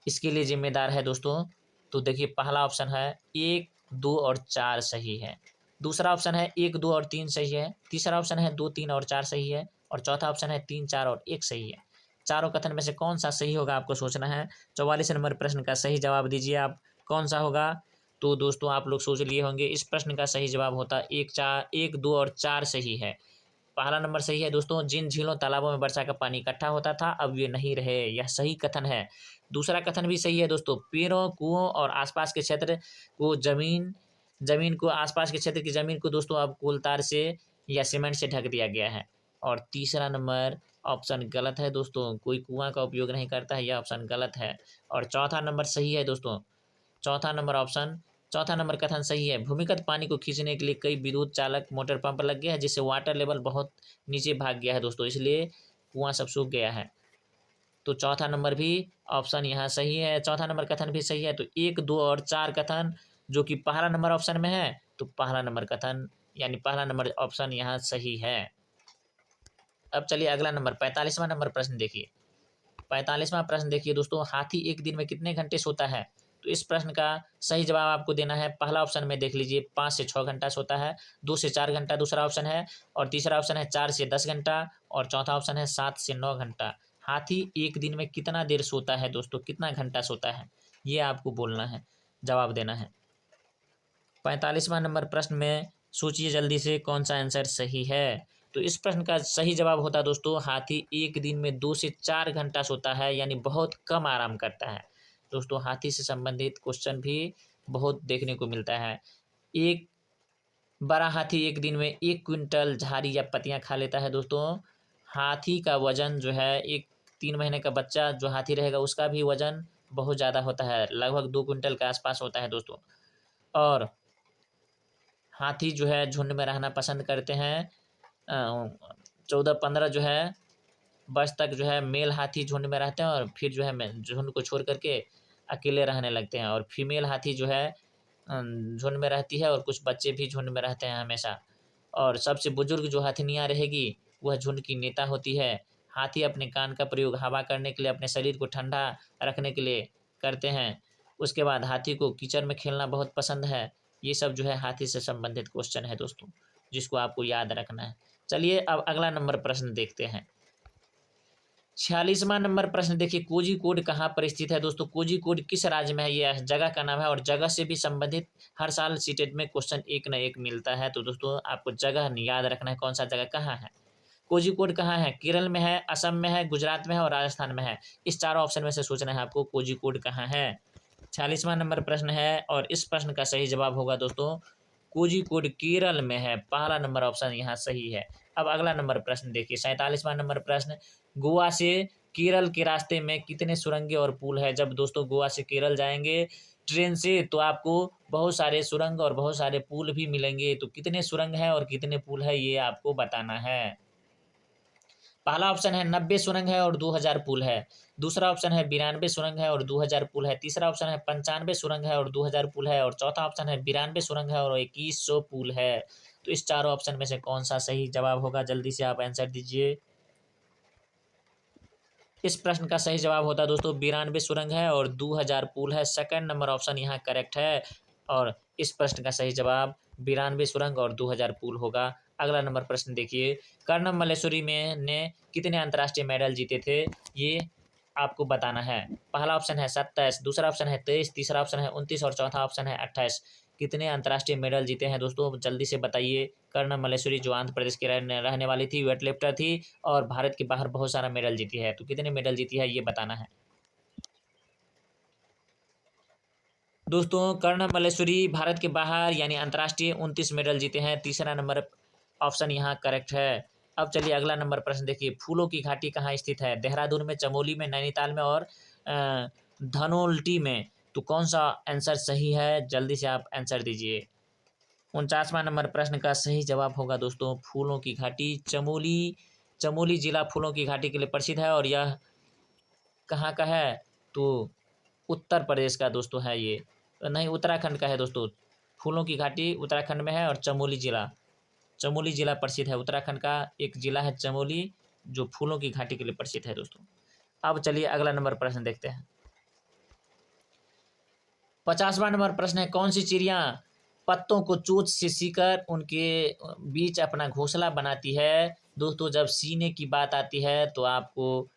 इसके लिए जिम्मेदार है दोस्तों? तो देखिए पहला ऑप्शन है 1, 2 और 4 सही है। दूसरा ऑप्शन है 1, 2 और 3 सही है। तीसरा ऑप्शन है 2, 3 और 4 सही है। और चौथा ऑप्शन है 3, 4 और 1 सही है। चारों कथन में से कौन सा सही होगा आपको सोचना है। 44 नंबर प्रश्न का सही जवाब दीजिए आप, कौन सा होगा। तो दोस्तों आप लोग सोच लिए होंगे, इस प्रश्न का सही जवाब होता 1, 2 और 4 सही है। पहला नंबर सही है दोस्तों, जिन झीलों तालाबों में वर्षा का पानी इकट्ठा होता था अब ये नहीं रहे, यह सही कथन है। दूसरा कथन भी सही है दोस्तों, पेड़ों, कुओं और आसपास के क्षेत्र को जमीन को आसपास के क्षेत्र की जमीन को दोस्तों अब कोलतार से या सीमेंट से ढक दिया गया है। और तीसरा नंबर ऑप्शन गलत है दोस्तों, कोई कुआं का उपयोग नहीं करता है, यह ऑप्शन गलत है। और चौथा नंबर सही है दोस्तों, चौथा नंबर कथन सही है। भूमिगत पानी को खींचने के लिए कई विद्युत चालक मोटर पंप लग गया है जिससे वाटर लेवल बहुत नीचे भाग गया है दोस्तों, इसलिए कुआं सब सूख गया है। तो चौथा नंबर भी ऑप्शन यहाँ सही है, चौथा नंबर कथन भी सही है। तो 1, 2 और 4 कथन जो कि पहला नंबर ऑप्शन में है, तो पहला नंबर कथन यानी पहला नंबर ऑप्शन यहाँ सही है। अब चलिए अगला नंबर 45वां नंबर प्रश्न देखिए। 45वां प्रश्न देखिए दोस्तों, हाथी एक दिन में कितने घंटे सोता है। तो इस प्रश्न का सही जवाब आपको देना है। पहला ऑप्शन में देख लीजिए 5 से 6 घंटा सोता है, 2 से 4 घंटा दूसरा ऑप्शन है, और तीसरा ऑप्शन है 4 से 10 घंटा, और चौथा ऑप्शन है 7 से 9 घंटा। हाथी एक दिन में कितना देर सोता है दोस्तों, कितना घंटा सोता है, ये आपको बोलना है, जवाब देना है। 45वां नंबर प्रश्न में सोचिए जल्दी से कौन सा आंसर सही है। तो इस प्रश्न का सही जवाब होता है दोस्तों, हाथी एक दिन में 2 से 4 घंटा सोता है, यानी बहुत कम आराम करता है। दोस्तों हाथी से संबंधित क्वेश्चन भी बहुत देखने को मिलता है। एक बड़ा हाथी एक दिन में 1 क्विंटल झाड़ी या पत्तियां खा लेता है दोस्तों। हाथी का वजन जो है, एक 3 महीने का बच्चा जो हाथी रहेगा उसका भी वजन बहुत ज़्यादा होता है, लगभग 2 क्विंटल के आसपास होता है दोस्तों। और हाथी जो है झुंड में रहना पसंद करते हैं। 14-15 जो है वर्ष तक जो है मेल हाथी झुंड में रहते हैं, और फिर जो है झुंड को छोड़ करके अकेले रहने लगते हैं। और फीमेल हाथी जो है झुंड में रहती है, और कुछ बच्चे भी झुंड में रहते हैं हमेशा। और सबसे बुजुर्ग जो हथिनियाँ रहेगी वह झुंड की नेता होती है। हाथी अपने कान का प्रयोग हवा करने के लिए, अपने शरीर को ठंडा रखने के लिए करते हैं। उसके बाद हाथी को कीचड़ में खेलना बहुत पसंद है। ये सब जो है हाथी से संबंधित क्वेश्चन है दोस्तों, जिसको आपको याद रखना है। चलिए अब अगला नंबर प्रश्न देखते हैं। 46वां नंबर प्रश्न देखिए, कोझिकोड कहाँ पर स्थित है दोस्तों। कोझिकोड किस राज्य में है, ये जगह का नाम है, और जगह से भी संबंधित हर साल सीटेट में क्वेश्चन एक न एक मिलता है। तो दोस्तों आपको जगह याद रखना है, कौन सा जगह कहाँ है। कोझिकोड कहाँ है, केरल में है, असम में है, गुजरात में है और राजस्थान में है। इस चारों ऑप्शन में से सोचना है आपको कोझिकोड कहाँ है। 46वां नंबर प्रश्न है, और इस प्रश्न का सही जवाब होगा दोस्तों कोझिकोड केरल में है, पहला नंबर ऑप्शन यहाँ सही है। अब अगला नंबर प्रश्न देखिए, 47वां नंबर प्रश्न, गोवा से केरल के रास्ते में कितने सुरंगें और पुल है। जब दोस्तों गोवा से केरल जाएंगे ट्रेन से तो आपको बहुत सारे सुरंग और बहुत सारे पुल भी मिलेंगे। तो कितने सुरंग हैं और कितने पुल है ये आपको बताना है। पहला ऑप्शन है 90 सुरंग है और 2000 पुल है। दूसरा ऑप्शन है 92 सुरंग है और 2000 पुल है। तीसरा ऑप्शन है 95 सुरंग है और 2000 पुल है। और चौथा ऑप्शन है 92 सुरंग है और 2100 पुल है। तो इस चारों ऑप्शन में से कौन सा सही जवाब होगा, जल्दी से आप आंसर दीजिए। इस प्रश्न का सही जवाब होता है दोस्तों 92 सुरंग है और 2000 पुल है। सेकंड नंबर ऑप्शन यहाँ करेक्ट है। और इस प्रश्न का सही जवाब 92 सुरंग और 2000 पुल होगा। अगला नंबर प्रश्न देखिए, कर्णम मल्लेश्वरी में ने कितने अंतर्राष्ट्रीय मेडल जीते थे, ये आपको बताना है। पहला ऑप्शन है 27, दूसरा ऑप्शन है 23, तीसरा ऑप्शन है 29 और चौथा ऑप्शन है 28। कितने अंतर्राष्ट्रीय मेडल जीते हैं दोस्तों, जल्दी से बताइए। कर्णम मल्लेश्वरी जो आंध्र प्रदेश की रहने वाली थी, वेट लिफ्टर थी और भारत के बाहर बहुत सारा मेडल जीती है। तो कितने मेडल जीती है ये बताना है दोस्तों। कर्णम मल्लेश्वरी भारत के बाहर यानी अंतर्राष्ट्रीय 29 मेडल जीते हैं। तीसरा नंबर ऑप्शन यहाँ करेक्ट है। अब चलिए अगला नंबर प्रश्न देखिए, फूलों की घाटी कहाँ स्थित है। देहरादून में, चमोली में, नैनीताल में और धनोल्टी में। तो कौन सा आंसर सही है, जल्दी से आप आंसर दीजिए। 49वां नंबर प्रश्न का सही जवाब होगा दोस्तों फूलों की घाटी चमोली। चमोली जिला फूलों की घाटी के लिए प्रसिद्ध है और यह कहाँ का है, तो उत्तर प्रदेश का दोस्तों है ये, नहीं उत्तराखंड का है दोस्तों। फूलों की घाटी उत्तराखंड में है और चमोली जिला प्रसिद्ध है। उत्तराखंड का एक जिला है चमोली जो फूलों की घाटी के लिए प्रसिद्ध है दोस्तों। अब चलिए अगला नंबर प्रश्न देखते हैं। 50वां नंबर प्रश्न है, कौन सी चिड़िया पत्तों को चोंच से सीकर उनके बीच अपना घोंसला बनाती है। दोस्तों जब सीने की बात आती है तो आपको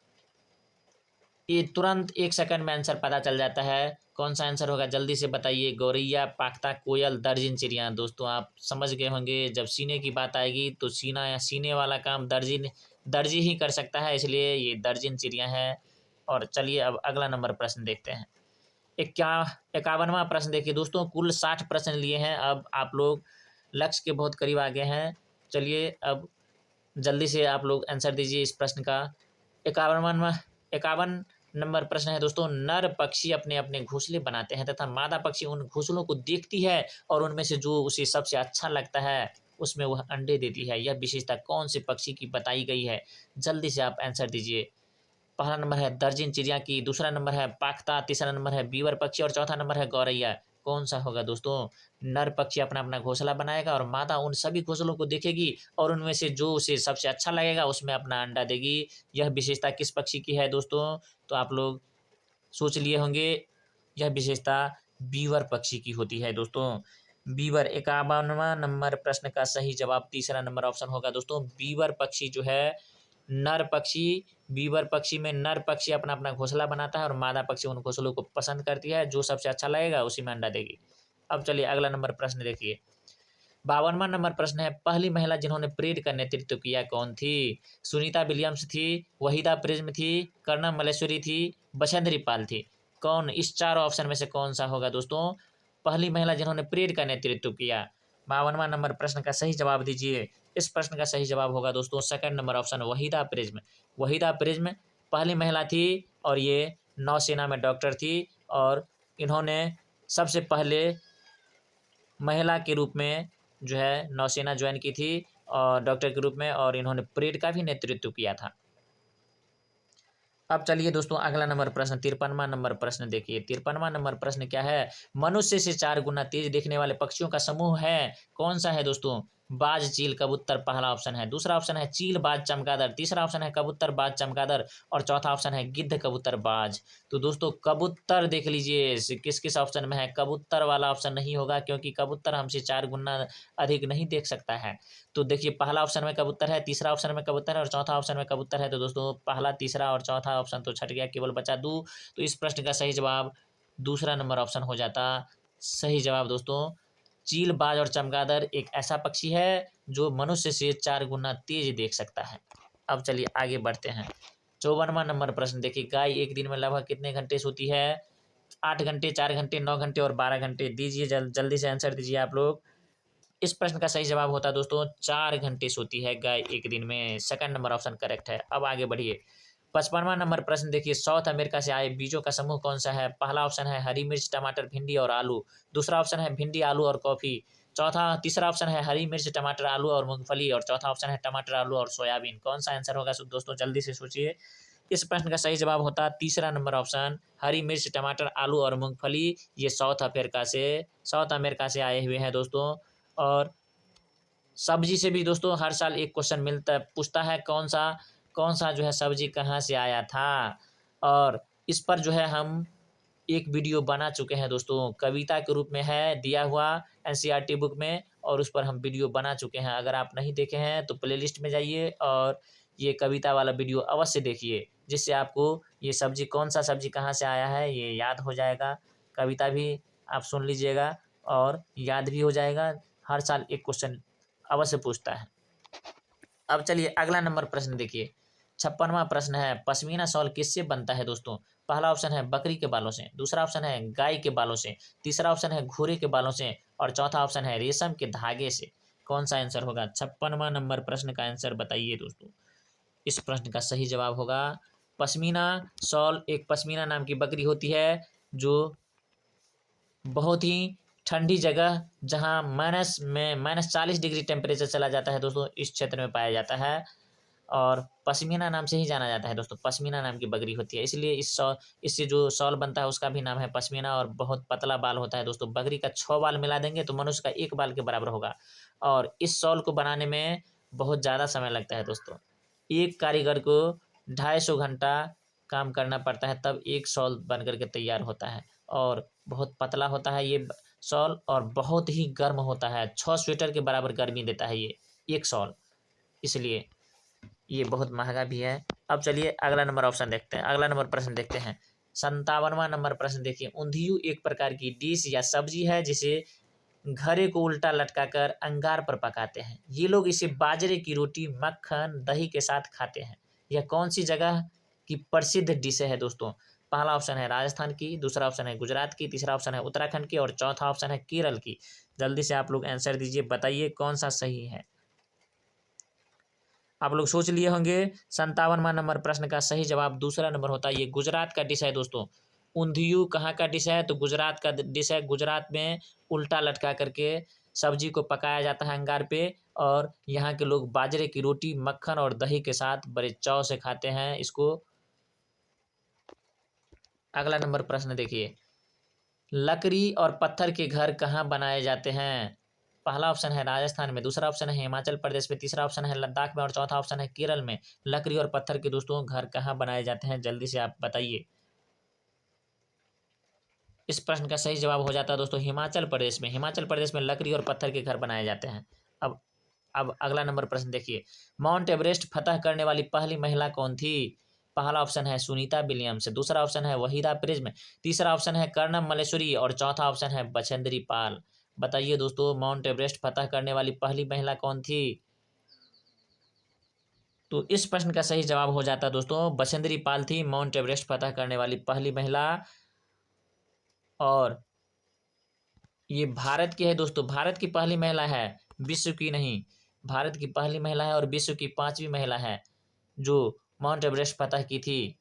ये तुरंत 1 सेकंड में आंसर पता चल जाता है। कौन सा आंसर होगा जल्दी से बताइए। गौरैया, पाख्ता, कोयल, दर्जिन चिड़िया। दोस्तों आप समझ गए होंगे, जब सीने की बात आएगी तो सीना या सीने वाला काम दर्जी ही कर सकता है, इसलिए ये दर्जिन चिड़िया है। और चलिए अब अगला नंबर प्रश्न देखते हैं। 51वां प्रश्न देखिए दोस्तों, कुल 60 प्रश्न लिए हैं। अब आप लोग लक्ष्य के बहुत करीब आ गए हैं। चलिए अब जल्दी से आप लोग आंसर दीजिए इस प्रश्न का। 51 नंबर प्रश्न है दोस्तों, नर पक्षी अपने अपने घोंसले बनाते हैं तथा मादा पक्षी उन घोंसलों को देखती है और उनमें से जो उसे सबसे अच्छा लगता है उसमें वह अंडे देती है। यह विशेषता कौन से पक्षी की बताई गई है, जल्दी से आप आंसर दीजिए। पहला नंबर है दर्जिन चिड़िया की, दूसरा नंबर है पाख्ता, तीसरा नंबर है बीवर पक्षी और चौथा नंबर है गौरैया। कौन सा होगा दोस्तों। नर पक्षी अपना अपना घोंसला बनाएगा और मादा उन सभी घोंसलों को देखेगी और उनमें से जो उसे सबसे अच्छा लगेगा उसमें अपना अंडा देगी। यह विशेषता किस पक्षी की है दोस्तों, तो आप लोग सोच लिए होंगे। यह विशेषता बीवर पक्षी की होती है दोस्तों। बीवर। 51वां नंबर प्रश्न का सही जवाब तीसरा नंबर ऑप्शन होगा दोस्तों। बीवर पक्षी जो है नर पक्षी, बीवर पक्षी में नर पक्षी अपना अपना घोंसला बनाता है और मादा पक्षी उन घोंसलों को पसंद करती है, जो सबसे अच्छा लगेगा उसी में अंडा देगी। अब चलिए अगला नंबर प्रश्न देखिए। 52वां नंबर प्रश्न है, पहली महिला जिन्होंने परेड का नेतृत्व किया कौन थी। सुनीता विलियम्स थी, वहीदा प्रिज्म थी, कर्णम मल्लेश्वरी थी, बछेंद्री पाल थी। कौन, इस चारों ऑप्शन में से कौन सा होगा दोस्तों पहली महिला जिन्होंने परेड का नेतृत्व किया। 52वां नंबर प्रश्न का सही जवाब दीजिए। इस प्रश्न का सही जवाब होगा दोस्तों second number option Waheeda prism. Waheeda prism पहली महिला थी और ये नौसेना में डॉक्टर थी और इन्होंने सबसे पहले महिला के रूप में जो है नौसेना ज्वाइन की थी और डॉक्टर के रूप में, और इन्होंने परेड का भी नेतृत्व किया था। अब चलिए दोस्तों अगला नंबर प्रश्न 53वां नंबर प्रश्न देखिए। 53वां नंबर प्रश्न क्या है, मनुष्य से 4 गुना तेज देखने वाले पक्षियों का समूह है, कौन सा है दोस्तों। बाज, चील, कबूतर पहला ऑप्शन है, दूसरा ऑप्शन है चील, बाज, चमगादड़, तीसरा ऑप्शन है कबूतर, बाज, चमगादड़ और चौथा ऑप्शन है गिद्ध, कबूतर, बाज। तो दोस्तों कबूतर देख लीजिए किस किस ऑप्शन में है। कबूतर वाला ऑप्शन नहीं होगा क्योंकि कबूतर हमसे 4 गुना अधिक नहीं देख सकता है। तो देखिए पहला ऑप्शन में कबूतर है, तीसरा ऑप्शन में कबूतर है और चौथा ऑप्शन में कबूतर है। तो दोस्तों पहला, तीसरा और चौथा ऑप्शन तो छट गया, केवल बचा 2। तो इस प्रश्न का सही जवाब दूसरा नंबर ऑप्शन हो जाता। सही जवाब दोस्तों चील, बाज और चमगादड़ एक ऐसा पक्षी है जो मनुष्य से 4 गुना तेज देख सकता है। अब चलिए आगे बढ़ते हैं। 54वां नंबर प्रश्न देखिए, गाय एक दिन में लगभग कितने घंटे सोती है। 8 घंटे, 4 घंटे, 9 घंटे और 12 घंटे। दीजिए जल्दी से आंसर दीजिए आप लोग। इस प्रश्न का सही जवाब होता है दोस्तों 4 घंटे सोती है गाय एक दिन में। सेकंड नंबर ऑप्शन करेक्ट है। अब आगे बढ़िए। 55वां नंबर प्रश्न देखिए, साउथ अमेरिका से आए बीजों का समूह कौन सा है? पहला ऑप्शन है हरी मिर्च, टमाटर, भिंडी और आलू। दूसरा ऑप्शन है भिंडी, आलू और कॉफी। तीसरा ऑप्शन है हरी मिर्च, टमाटर, आलू और मूंगफली। और चौथा ऑप्शन है टमाटर, आलू और सोयाबीन। कौन सा आंसर होगा दोस्तों, जल्दी से सोचिए। इस प्रश्न का सही जवाब होता है तीसरा नंबर ऑप्शन, हरी मिर्च, टमाटर, आलू और मूंगफली। ये साउथ अमेरिका से आए हुए हैं दोस्तों। और सब्जी से भी दोस्तों हर साल एक क्वेश्चन पूछता है, कौन सा जो है सब्जी कहाँ से आया था। और इस पर जो है हम एक वीडियो बना चुके हैं दोस्तों, कविता के रूप में है दिया हुआ एनसीईआरटी बुक में, और उस पर हम वीडियो बना चुके हैं। अगर आप नहीं देखे हैं तो प्लेलिस्ट में जाइए और ये कविता वाला वीडियो अवश्य देखिए, जिससे आपको ये कौन सा सब्जी कहाँ से आया है ये याद हो जाएगा। कविता भी आप सुन लीजिएगा और याद भी हो जाएगा। हर साल एक क्वेश्चन अवश्य पूछता है। अब चलिए अगला नंबर प्रश्न देखिए, 56वां प्रश्न है, पश्मीना शॉल किससे बनता है दोस्तों? पहला ऑप्शन है बकरी के बालों से, दूसरा ऑप्शन है गाय के बालों से, तीसरा ऑप्शन है घोड़े के बालों से और चौथा ऑप्शन है रेशम के धागे से। कौन सा आंसर होगा? 56वां नंबर प्रश्न का आंसर बताइए दोस्तों। इस प्रश्न का सही जवाब होगा पश्मीना शॉल। एक पश्मीना नाम की बकरी होती है जो बहुत ही ठंडी जगह, जहां -40 डिग्री टेम्परेचर चला जाता है दोस्तों, इस क्षेत्र में पाया जाता है। और पश्मीना नाम से ही जाना जाता है दोस्तों, पश्मीना नाम की बकरी होती है, इसलिए इससे जो शॉल बनता है उसका भी नाम है पश्मीना। और बहुत पतला बाल होता है दोस्तों, बकरी का 6 बाल मिला देंगे तो मनुष्य का 1 बाल के बराबर होगा। और इस शॉल को बनाने में बहुत ज़्यादा समय लगता है दोस्तों। एक कारीगर को 250 घंटा काम करना पड़ता है, तब एक शॉल बन करके तैयार होता है। और बहुत पतला होता है ये शॉल और बहुत ही गर्म होता है, 6 स्वेटर के बराबर गर्मी देता है ये एक शॉल, इसलिए ये बहुत महंगा भी है। अब चलिए अगला नंबर प्रश्न देखते हैं। 57वां नंबर प्रश्न देखिए, ऊंधियू एक प्रकार की डिश या सब्जी है जिसे घड़े को उल्टा लटकाकर अंगार पर पकाते हैं। ये लोग इसे बाजरे की रोटी, मक्खन, दही के साथ खाते हैं। यह कौन सी जगह की प्रसिद्ध डिश है दोस्तों? पहला ऑप्शन है राजस्थान की, दूसरा ऑप्शन है गुजरात की, तीसरा ऑप्शन है उत्तराखंड की और चौथा ऑप्शन है केरल की। जल्दी से आप लोग आंसर दीजिए, बताइए कौन सा सही है। आप लोग सोच लिए होंगे। 57वां नंबर प्रश्न का सही जवाब दूसरा नंबर होता है, ये गुजरात का डिश है दोस्तों। ऊंधियू कहाँ का डिश है? तो गुजरात का डिश है। गुजरात में उल्टा लटका करके सब्जी को पकाया जाता है अंगार पे, और यहाँ के लोग बाजरे की रोटी, मक्खन और दही के साथ बड़े चाव से खाते हैं इसको। अगला नंबर प्रश्न देखिए, लकड़ी और पत्थर के घर कहाँ बनाए जाते हैं? पहला ऑप्शन है राजस्थान में, दूसरा ऑप्शन है हिमाचल प्रदेश में, तीसरा ऑप्शन है लद्दाख में और चौथा ऑप्शन है केरल में। लकड़ी और पत्थर के दोस्तों घर कहाँ बनाए जाते हैं, जल्दी से आप बताइए। इस प्रश्न का सही जवाब हो जाता है दोस्तों हिमाचल प्रदेश में। हिमाचल प्रदेश में लकड़ी और पत्थर के घर बनाए जाते हैं। अब अगला नंबर प्रश्न देखिए, माउंट एवरेस्ट फतह करने वाली पहली महिला कौन थी? पहला ऑप्शन है सुनीता विलियम्स, दूसरा ऑप्शन है वहीदा प्रिज्म, तीसरा ऑप्शन है कर्णम मल्लेश्वरी और चौथा ऑप्शन है बछेंद्री पाल। बताइए दोस्तों, माउंट एवरेस्ट फतह करने वाली पहली महिला कौन थी? तो इस प्रश्न का सही जवाब हो जाता है दोस्तों बछेंद्री पाल थी माउंट एवरेस्ट फतह करने वाली पहली महिला। और ये भारत की है दोस्तों, भारत की पहली महिला है, विश्व की नहीं। भारत की पहली महिला है और विश्व की 5वीं महिला है जो माउंट एवरेस्ट फतह की थी।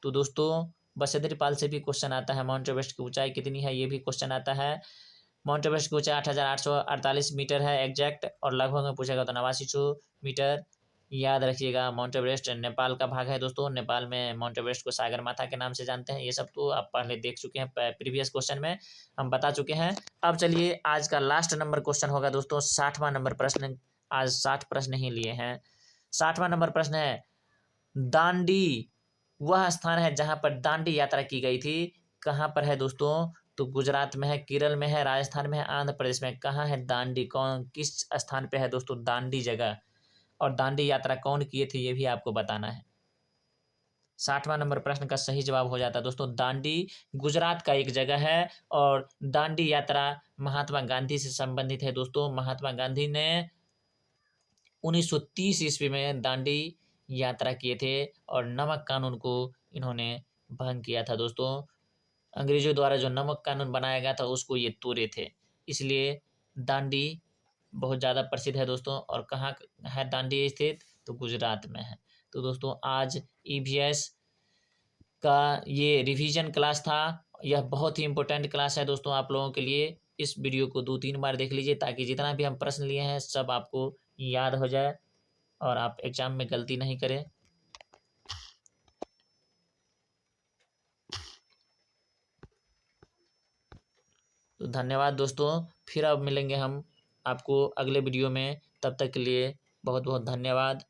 तो दोस्तों बछेंद्री पाल से भी क्वेश्चन आता है, माउंट एवरेस्ट की ऊंचाई कितनी है ये भी क्वेश्चन आता है। माउंट एवरेस्ट की ऊंचाई 8,848 मीटर है एग्जैक्ट, और लगभग में पूछेगा तो 8900 मीटर। याद रखिएगा, माउंट एवरेस्ट नेपाल का भाग है दोस्तों। नेपाल में माउंट एवरेस्ट को सागर माथा के नाम से जानते हैं। ये सब तो आप पहले देख चुके हैं, प्रीवियस क्वेश्चन में हम बता चुके हैं। अब चलिए आज का लास्ट नंबर क्वेश्चन होगा दोस्तों 60वां नंबर प्रश्न। आज 60 प्रश्न ही लिए हैं। 60वां नंबर प्रश्न है, दांडी वह स्थान है जहां पर दांडी यात्रा की गई थी, कहाँ पर है दोस्तों? तो गुजरात में है, केरल में है, राजस्थान में है, आंध्र प्रदेश में। कहाँ है दांडी, किस स्थान पे है दोस्तों दांडी जगह, और दांडी यात्रा कौन किए थे ये भी आपको बताना है। 60वां नंबर प्रश्न का सही जवाब हो जाता है दोस्तों दांडी गुजरात का एक जगह है। और दांडी यात्रा महात्मा गांधी से संबंधित है दोस्तों। महात्मा गांधी ने 1930 ईस्वी में दांडी यात्रा किए थे और नमक कानून को इन्होंने भंग किया था दोस्तों। अंग्रेजों द्वारा जो नमक कानून बनाया गया था उसको ये तोड़े थे, इसलिए दांडी बहुत ज़्यादा प्रसिद्ध है दोस्तों। और कहाँ है दांडी स्थित? तो गुजरात में है। तो दोस्तों आज ईवीएस का ये रिवीजन क्लास था। यह बहुत ही इम्पोर्टेंट क्लास है दोस्तों आप लोगों के लिए। इस वीडियो को 2-3 बार देख लीजिए ताकि जितना भी हम प्रश्न लिए हैं सब आपको याद हो जाए और आप एग्जाम में गलती नहीं करें। तो धन्यवाद दोस्तों, फिर अब मिलेंगे हम आपको अगले वीडियो में। तब तक के लिए बहुत बहुत धन्यवाद।